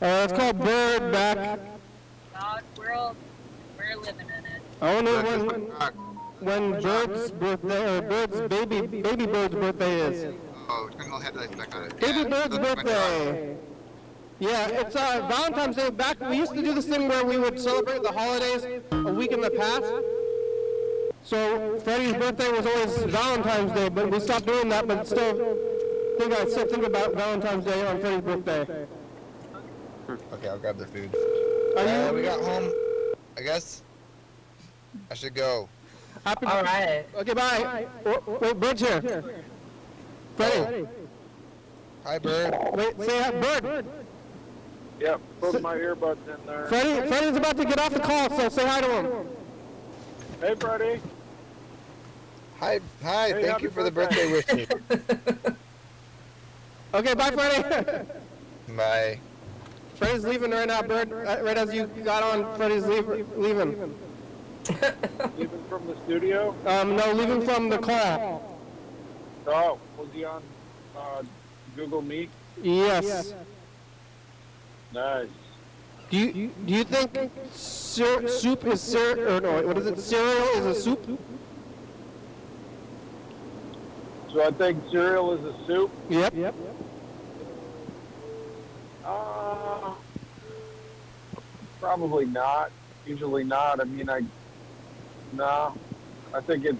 [SPEAKER 1] Let's call Bird back.
[SPEAKER 9] God, we're living in it.
[SPEAKER 1] I wonder
[SPEAKER 5] Look, it's my dog.
[SPEAKER 1] when Bird's birthday, or Bird's baby Bird's birthday is.
[SPEAKER 5] Oh, turn the headlights back on it.
[SPEAKER 1] Baby
[SPEAKER 5] Yeah,
[SPEAKER 1] Bird's
[SPEAKER 5] that's my dog.
[SPEAKER 1] birthday. Yeah, it's Valentine's Day. Back, we used to do this thing where we would celebrate the holidays a week in the past. So Freddie's birthday was always Valentine's Day, but we stopped doing that. But still, I still think about Valentine's Day on Freddie's birthday.
[SPEAKER 5] Okay, I'll grab the food.
[SPEAKER 1] Are you?
[SPEAKER 5] We got home. I guess I should go.
[SPEAKER 1] Happy.
[SPEAKER 2] All right.
[SPEAKER 1] Okay, bye. Wait, Bird's here. Freddie.
[SPEAKER 5] Hi, Bird.
[SPEAKER 1] Wait, say hi, Bird.
[SPEAKER 8] Yep, put my earbuds in there.
[SPEAKER 1] Freddie's about to get off the call, so say hi to him.
[SPEAKER 8] Hey, Freddie.
[SPEAKER 5] Hi.
[SPEAKER 8] Hey,
[SPEAKER 5] Thank you for the birthday wishes.
[SPEAKER 1] Okay, bye, Freddie.
[SPEAKER 5] Bye.
[SPEAKER 1] Freddie's leaving right now, Bird. Right as you got on, Freddie's leaving.
[SPEAKER 8] Leaving from the studio?
[SPEAKER 1] No, leaving from the call.
[SPEAKER 8] Oh, was he on Google Meet?
[SPEAKER 1] Yes.
[SPEAKER 8] Nice.
[SPEAKER 1] Do you think soup is cereal, or no, what is it? Cereal is a soup?
[SPEAKER 8] So I think cereal is a soup.
[SPEAKER 1] Yep.
[SPEAKER 8] Probably not. Usually not. I mean, I think it's,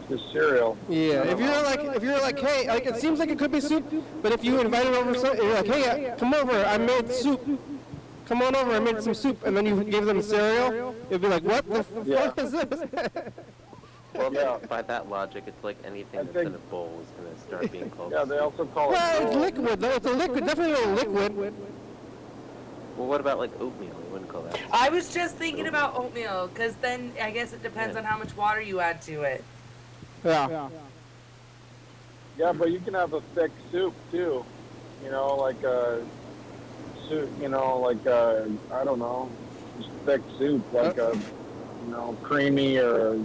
[SPEAKER 8] just cereal.
[SPEAKER 1] Yeah. If you're like, hey, like it seems like it could be soup, but if you invite it over, you're like, hey, come over, I made soup. Come on over, I made some soup, and then you give them cereal. It'd be like, what the fuck is this?
[SPEAKER 6] Well, by that logic, it's like anything that's in a bowl is going to start being called.
[SPEAKER 8] Yeah, they also call it.
[SPEAKER 1] Well, it's liquid though. It's a liquid, definitely a liquid.
[SPEAKER 6] Well, what about like oatmeal? You wouldn't call that.
[SPEAKER 2] I was just thinking about oatmeal, because then I guess it depends on how much water you add to it.
[SPEAKER 1] Yeah.
[SPEAKER 8] Yeah, but you can have a thick soup too. Like a soup. Like a, I don't know, just thick soup, like a, creamy or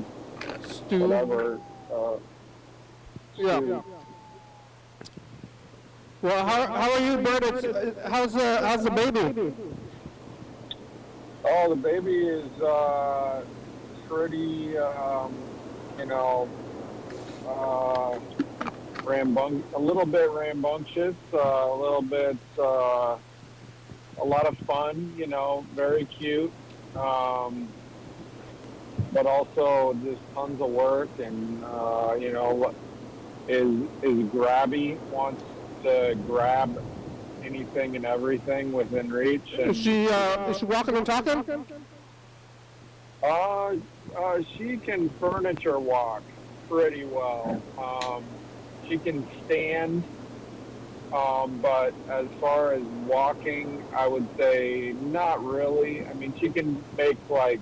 [SPEAKER 1] Stew.
[SPEAKER 8] whatever.
[SPEAKER 1] Yeah.
[SPEAKER 8] Stew.
[SPEAKER 1] Well, how are you, Bird? How's the baby?
[SPEAKER 8] Oh, the baby is pretty, a little bit rambunctious, a little bit, a lot of fun, very cute, but also just tons of work and, is grabby, wants to grab anything and everything within reach. And,
[SPEAKER 1] Is she walking and talking?
[SPEAKER 8] She can furniture walk pretty well. She can stand, but as far as walking, I would say not really. I mean, she can make like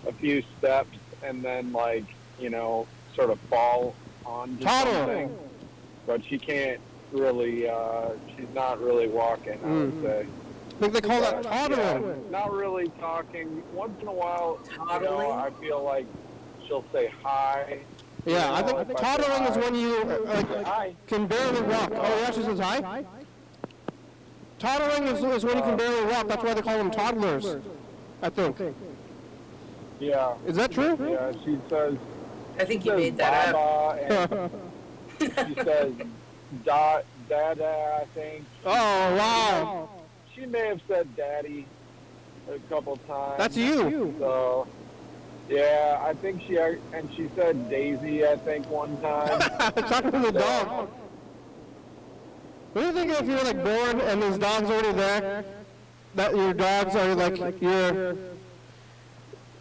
[SPEAKER 8] a few steps and then sort of fall onto something, but she can't really, she's not really walking, I would say.
[SPEAKER 1] I think they call that toddling.
[SPEAKER 8] Yeah, not really talking. Once in a while, I feel like she'll say hi.
[SPEAKER 1] Yeah, I think toddling is when you can barely walk. Oh yeah, she says hi? Toddling is when you can barely walk. That's why they call them toddlers, I think.
[SPEAKER 8] Yeah.
[SPEAKER 1] Is that true?
[SPEAKER 8] Yeah, she says...
[SPEAKER 2] I think you made that up.
[SPEAKER 8] And she says Dada, I think.
[SPEAKER 1] Oh, wow.
[SPEAKER 8] She may have said daddy a couple times.
[SPEAKER 1] That's you.
[SPEAKER 8] So, yeah, I think she said Daisy, I think, one time.
[SPEAKER 1] Talking to the dog. What do you think if you were like born and there's dogs already there? That your dogs are like your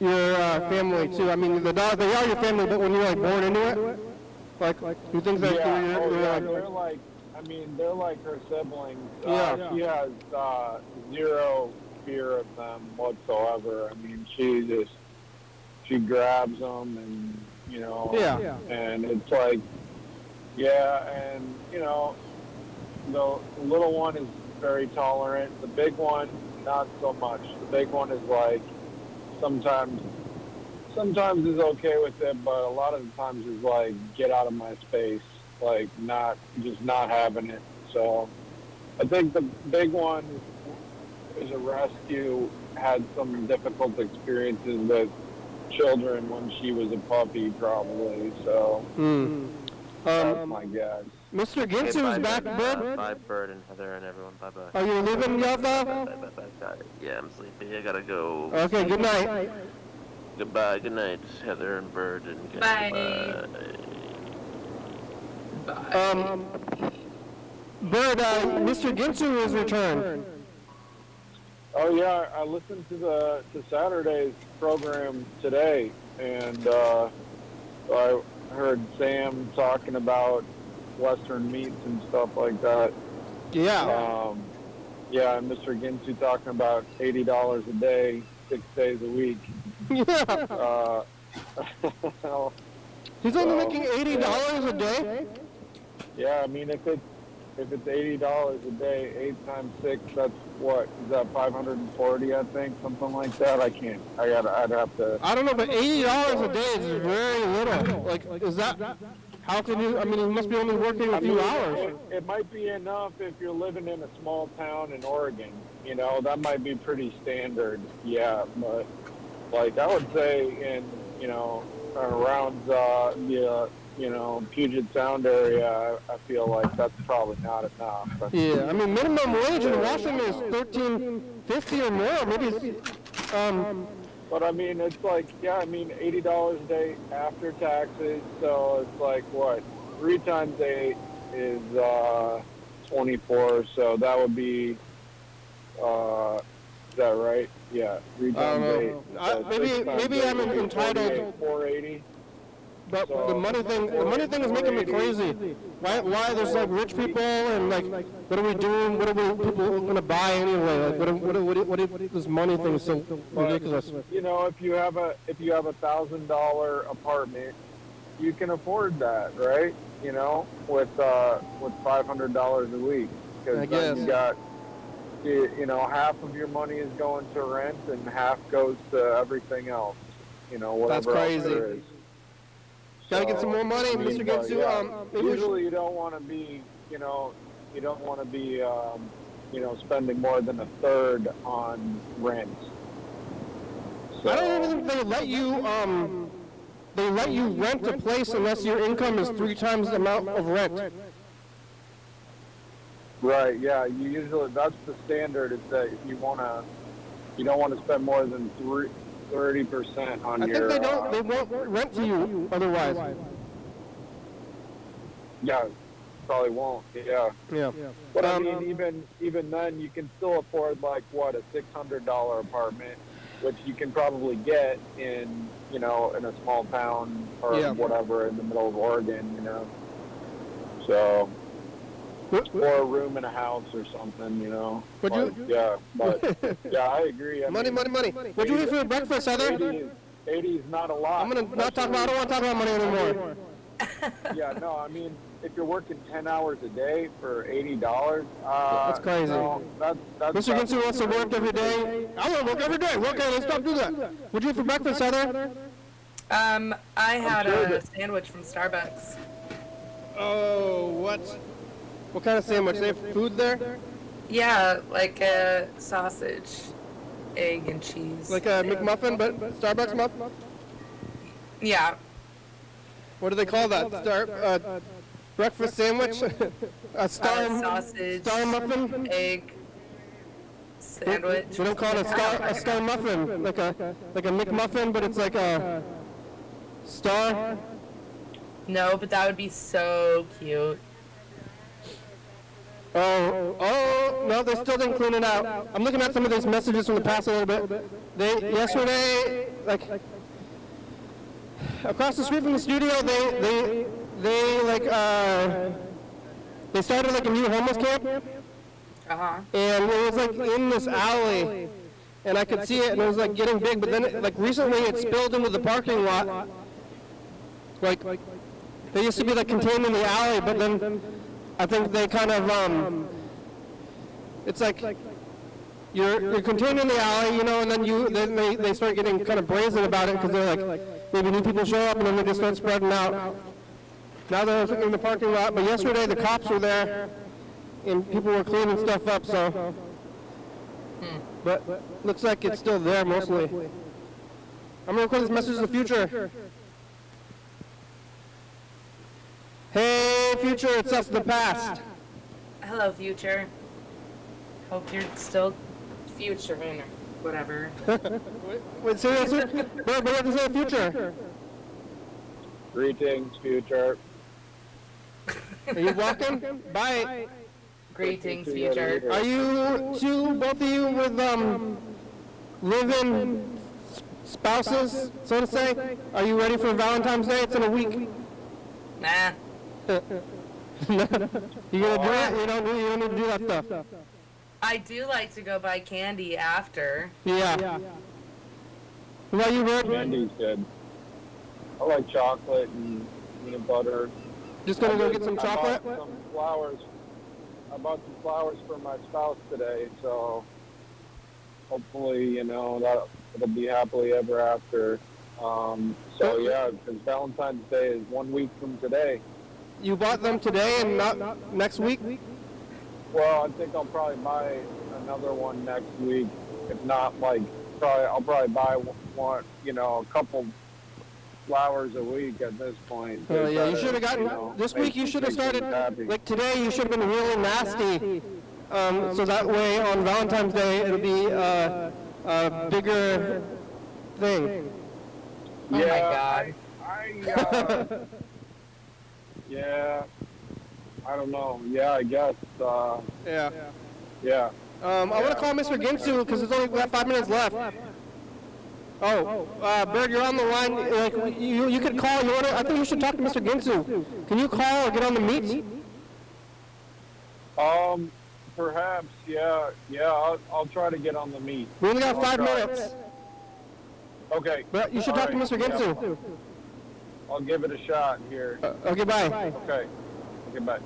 [SPEAKER 1] family too. I mean, they are your family, but when you're like born into it, like you think that
[SPEAKER 8] they're like, I mean, they're like her siblings. She has zero fear of them whatsoever. I mean, she grabs them and, and it's like, and, the little one is very tolerant. The big one, not so much. The big one is like, sometimes is okay with it, but a lot of the times is like, get out of my space, like not having it. So I think the big one is a rescue, had some difficult experiences with children when she was a puppy probably, so that's my guess.
[SPEAKER 1] Mr. Ginsu is back, Bird.
[SPEAKER 6] Bye, Bird and Heather and everyone. Bye-bye.
[SPEAKER 1] Are you leaving, Yalta?
[SPEAKER 6] Bye. Yeah, I'm sleepy. I gotta go.
[SPEAKER 1] Okay, good night.
[SPEAKER 6] Goodbye. Good night, Heather and Bird. And
[SPEAKER 2] Bye.
[SPEAKER 1] Bird, Mr. Ginsu is returned.
[SPEAKER 8] Oh yeah, I listened to Saturday's program today, and I heard Sam talking about Western meats and stuff like that.
[SPEAKER 1] Yeah.
[SPEAKER 8] Yeah, and Mr. Ginsu talking about $80 a day, 6 days a week.
[SPEAKER 1] Yeah. He's only making $80 a day?
[SPEAKER 8] Yeah, I mean, if it's $80 a day, 8 times 6, that's what? Is that 540? I think, something like that. I'd have to.
[SPEAKER 1] I don't know, but $80 a day is very little. Like, is that? How can you? I mean, you must be only working a few hours.
[SPEAKER 8] It might be enough if you're living in a small town in Oregon. You know, that might be pretty standard. Yeah, but like I would say in around Puget Sound area, I feel like that's probably not enough. But,
[SPEAKER 1] yeah, I mean, minimum wage in Washington is $13.50 or more. Maybe it's,
[SPEAKER 8] But I mean, it's like, yeah, I mean, $80 a day after taxes. So it's like what? 3 times 8 is 24. So that would be. Is that right? Yeah, 3 times 8. So
[SPEAKER 1] maybe I'm entitled.
[SPEAKER 8] 480.
[SPEAKER 1] But so, the money thing is making me crazy. Why there's like rich people and like, what are we doing? What are people gonna buy anyway? Like, what this money thing is so ridiculous.
[SPEAKER 8] You know, if you have a $1,000 apartment, you can afford that, right? You know, with $500 a week, because then you got, half of your money is going to rent and half goes to everything else. You know, whatever else there is.
[SPEAKER 1] Gotta get some more money, Mr. Ginsu.
[SPEAKER 8] Usually you don't want to be, spending more than a third on rent. So,
[SPEAKER 1] I don't even think they let you rent a place unless your income is 3 times the amount of rent.
[SPEAKER 8] Right. Yeah. That's the standard. Is that if you don't want to spend more than 30% on your.
[SPEAKER 1] I think they won't rent to you otherwise.
[SPEAKER 8] Yeah, probably won't. Yeah.
[SPEAKER 1] Yeah.
[SPEAKER 8] But I mean, even then, you can still afford like what, a $600 apartment, which you can probably get in in a small town or whatever in the middle of Oregon. So. Or a room in a house or something,
[SPEAKER 1] But
[SPEAKER 8] I agree.
[SPEAKER 1] Money. What'd you eat for breakfast, Heather?
[SPEAKER 8] 80 is not a lot.
[SPEAKER 1] I don't want to talk about money anymore.
[SPEAKER 8] Yeah, no, I mean, if you're working 10 hours a day for $80,
[SPEAKER 1] that's crazy.
[SPEAKER 8] No, that's
[SPEAKER 1] Mr. Ginsu wants to work every day. I want to work every day. Okay, let's stop doing that. What'd you eat for breakfast, Heather?
[SPEAKER 2] I had a sandwich from Starbucks.
[SPEAKER 1] Oh, what? What kind of sandwich? They have food there?
[SPEAKER 2] Yeah, like a sausage, egg, and cheese.
[SPEAKER 1] Like a McMuffin, but Starbucks muffin?
[SPEAKER 2] Yeah.
[SPEAKER 1] What do they call that? Breakfast sandwich? A
[SPEAKER 2] sausage,
[SPEAKER 1] star muffin?
[SPEAKER 2] egg, sandwich.
[SPEAKER 1] We don't call it a star muffin, like a McMuffin, but it's like a star.
[SPEAKER 2] No, but that would be so cute.
[SPEAKER 1] Oh, no, they still didn't clean it out. I'm looking at some of these messages from the past a little bit. Yesterday, like, across the street from the studio, they started like a new homeless camp. And it was like in this alley, and I could see it, and it was like getting big, but then recently it spilled into the parking lot. Like, they used to be like contained in the alley, but then I think they kind of, it's like, you're contained in the alley, and then they start getting kind of brazen about it, because they're like, maybe new people show up, and then they just start spreading out. Now they're in the parking lot, but yesterday the cops were there, and people were cleaning stuff up, so, but looks like it's still there mostly. I'm gonna record this message to the future. Hey, future, it's us, the past.
[SPEAKER 2] Hello, future. Hope you're still futuring or whatever.
[SPEAKER 1] Wait, seriously? But you have to say future.
[SPEAKER 8] Greetings, future.
[SPEAKER 1] Are you walking? Bye.
[SPEAKER 2] Greetings, future.
[SPEAKER 1] Are you both of you with, live in spouses, so to say, are you ready for Valentine's Day? It's in a week.
[SPEAKER 2] Nah.
[SPEAKER 1] You gonna do it? You don't need to do that stuff.
[SPEAKER 2] I do like to go buy candy after.
[SPEAKER 1] Yeah. What about you, Bird?
[SPEAKER 8] Candy's good. I like chocolate and peanut butter.
[SPEAKER 1] Just gonna go get some
[SPEAKER 8] I
[SPEAKER 1] chocolate?
[SPEAKER 8] bought some flowers. I bought some flowers for my spouse today, so hopefully, you know, that it'll be happily ever after. So yeah, because Valentine's Day is 1 week from today.
[SPEAKER 1] You bought them today and not next week?
[SPEAKER 8] Well, I think I'll probably buy another one next week. If not, like, I'll probably buy one, you know, a couple flowers a week at this point.
[SPEAKER 1] Yeah, you should have gotten, this week you should have started, like today you should have been really nasty. So that way on Valentine's Day it'll be a bigger thing.
[SPEAKER 2] Oh my God.
[SPEAKER 8] Yeah, I don't know. Yeah, I guess.
[SPEAKER 1] Yeah.
[SPEAKER 8] Yeah.
[SPEAKER 1] I want to call Mr. Ginsu because there's only got 5 minutes left. Oh, Bird, you're on the line. Like you could call. I think you should talk to Mr. Ginsu. Can you call or get on the meet?
[SPEAKER 8] Perhaps. Yeah. I'll try to get on the meet.
[SPEAKER 1] We only got 5 minutes.
[SPEAKER 8] Okay.
[SPEAKER 1] But you should talk to Mr. Ginsu.
[SPEAKER 8] Yeah. I'll give it a shot here.
[SPEAKER 1] Okay, bye.
[SPEAKER 8] Okay. Okay, bye.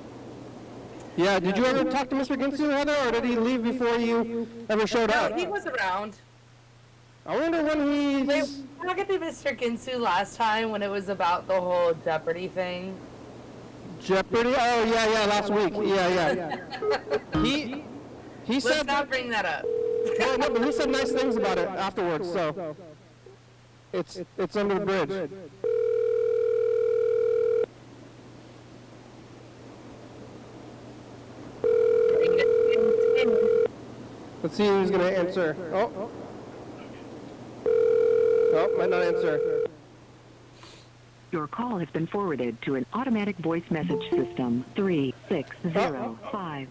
[SPEAKER 1] Yeah, did you ever talk to Mr. Ginsu, Heather, or did he leave before you ever showed up?
[SPEAKER 2] No, he was around.
[SPEAKER 1] I wonder when he's...
[SPEAKER 2] We talked to Mr. Ginsu last time when it was about the whole Jeopardy thing.
[SPEAKER 1] Jeopardy? Oh, yeah, last week. Yeah. He said...
[SPEAKER 2] Let's not bring that up.
[SPEAKER 1] Well, no, but he said nice things about it afterwards, so... It's under the bridge. Let's see who's gonna answer. Oh, might not answer.
[SPEAKER 3] Your call has been forwarded to an automatic voice message system. 36056.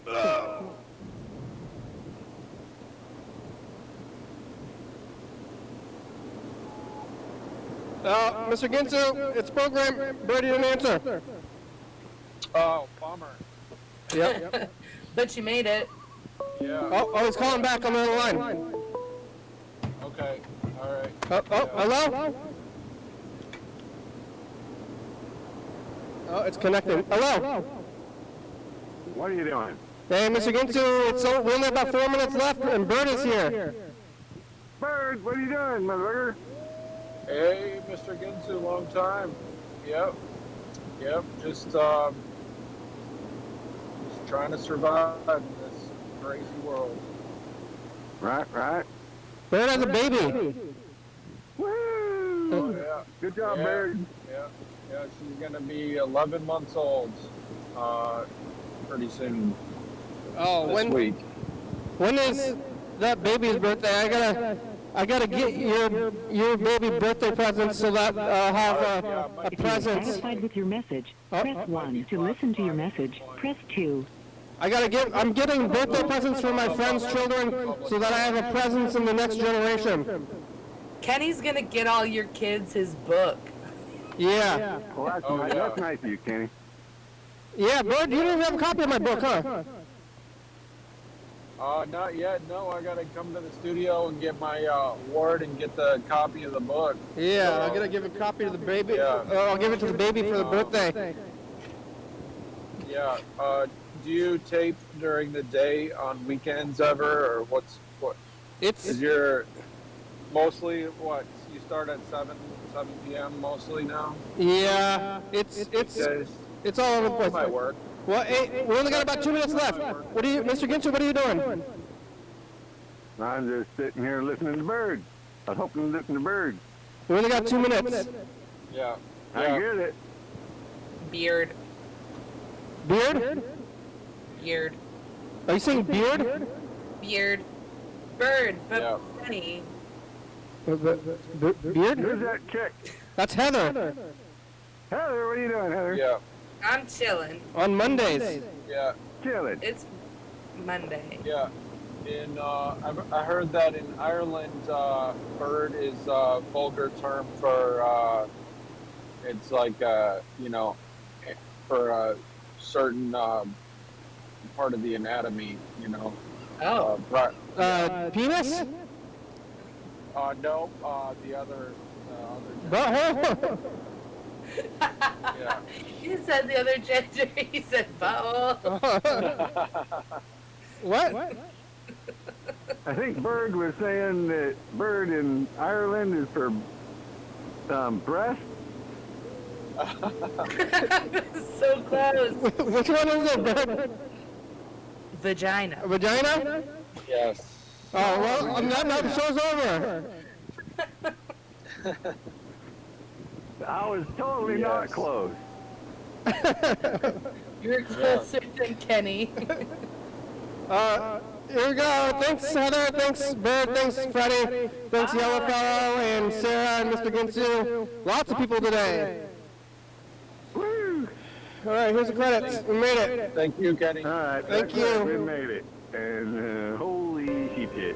[SPEAKER 1] Mr. Ginsu, it's program. Birdie didn't answer.
[SPEAKER 8] Oh, bummer.
[SPEAKER 1] Yep.
[SPEAKER 2] But you made it.
[SPEAKER 8] Yeah.
[SPEAKER 1] Oh, he's calling back on the other line.
[SPEAKER 8] Okay. All right.
[SPEAKER 1] Hello? Oh, it's connecting. Hello?
[SPEAKER 8] What are you doing?
[SPEAKER 1] Hey, Mr. Ginsu, we only have about 4 minutes left, and Bird is here.
[SPEAKER 8] Bird, what are you doing, motherfucker? Hey, Mr. Ginsu, long time. Yep, just trying to survive in this crazy world. Right.
[SPEAKER 1] Bird has a baby.
[SPEAKER 8] Woo! Oh, yeah. Good job, Bird. Yeah, she's gonna be 11 months old, pretty soon.
[SPEAKER 1] Oh,
[SPEAKER 8] this week.
[SPEAKER 1] When is that baby's birthday? I gotta get your baby birthday present so that I'll have a
[SPEAKER 3] If you are
[SPEAKER 1] present.
[SPEAKER 3] satisfied with your message, press 1. To listen to your message, press 2.
[SPEAKER 1] I'm getting birthday presents for my friends' children so that I have a presence in the next generation.
[SPEAKER 2] Kenny's gonna get all your kids his book.
[SPEAKER 1] Yeah.
[SPEAKER 8] Well,
[SPEAKER 4] That's nice of you, Kenny.
[SPEAKER 1] Yeah, Bird, you didn't have a copy of my book, huh?
[SPEAKER 8] Not yet. No, I gotta come to the studio and get my award and get the copy of the book.
[SPEAKER 1] Yeah, I'm gonna give a copy to the baby.
[SPEAKER 8] Yeah.
[SPEAKER 1] I'll give it to the baby for the birthday.
[SPEAKER 8] Yeah. Do you tape during the day on weekends ever, or what? Is your mostly what? You start at 7 p.m. mostly now.
[SPEAKER 1] Yeah, it's all over the place.
[SPEAKER 8] Might work.
[SPEAKER 1] Well, hey, we only got about 2 minutes left. Mr. Ginsu, what are you doing?
[SPEAKER 4] I'm just sitting here listening to birds. I was hoping to listen to birds.
[SPEAKER 1] We only got 2 minutes.
[SPEAKER 8] Yeah.
[SPEAKER 4] I get it.
[SPEAKER 2] Beard.
[SPEAKER 1] Beard? Are you saying beard?
[SPEAKER 2] Beard. Bird, but
[SPEAKER 8] Yeah.
[SPEAKER 2] funny.
[SPEAKER 1] Beard?
[SPEAKER 4] Who's that chick?
[SPEAKER 1] That's Heather.
[SPEAKER 4] Heather, what are you doing, Heather?
[SPEAKER 8] Yeah.
[SPEAKER 2] I'm chilling.
[SPEAKER 1] On Mondays.
[SPEAKER 8] Yeah.
[SPEAKER 4] Chilling.
[SPEAKER 2] It's Monday.
[SPEAKER 8] Yeah.
[SPEAKER 10] I heard that in Ireland, bird is a vulgar term for, it's like, for a certain part of the anatomy,
[SPEAKER 2] Oh.
[SPEAKER 1] Penis?
[SPEAKER 10] No, the other
[SPEAKER 1] Butthole?
[SPEAKER 10] yeah.
[SPEAKER 2] You said the other gender. He said butthole.
[SPEAKER 1] What?
[SPEAKER 4] I think Berg was saying that bird in Ireland is for breast.
[SPEAKER 2] So close.
[SPEAKER 1] Which one is it, Bert?
[SPEAKER 2] Vagina.
[SPEAKER 1] Vagina?
[SPEAKER 10] Yes.
[SPEAKER 1] Oh, well, that show's over.
[SPEAKER 4] I was totally not close.
[SPEAKER 2] You're closer than Kenny.
[SPEAKER 1] Here we go. Thanks, Heather. Thanks, Bird. Thanks, Freddie. Thanks, Yellowfellow and Sarah and Mr. Ginsu. Lots of people today.
[SPEAKER 4] Woo!
[SPEAKER 1] All right, here's the credits. We made it.
[SPEAKER 10] Thank you, Kenny.
[SPEAKER 4] All right.
[SPEAKER 1] Thank
[SPEAKER 4] that's it.
[SPEAKER 1] you.
[SPEAKER 4] We made it. And holy shit.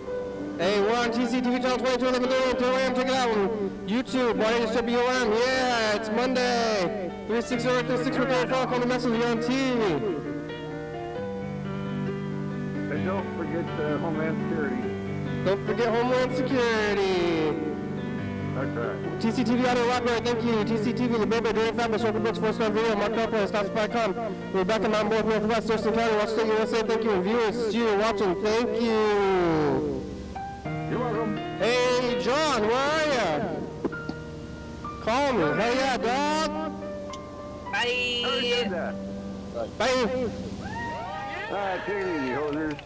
[SPEAKER 1] Hey, we're on TCTV channel 2211 2 Check it out on YouTube, YDHWM. Yeah, it's Monday. 360 o'clock on the message on TV.
[SPEAKER 4] And don't forget Homeland Security.
[SPEAKER 1] Don't forget Homeland Security.
[SPEAKER 4] That's right.
[SPEAKER 1] TCTV Audio Library, thank you. TCTV, The Baby, Dave Fabulous, Circle Books, 4-Star Video, Mark Copley, ScottSpy.com. Rebecca, Mountain Boy, Northwest, Thurston County, Watch State USA, thank you. And viewers, you watching, thank you.
[SPEAKER 4] You're welcome.
[SPEAKER 1] Hey, John, where are you? Call me. Hell yeah, dog.
[SPEAKER 2] Bye.
[SPEAKER 4] That.
[SPEAKER 1] Bye.
[SPEAKER 4] All right, take it easy, hosers.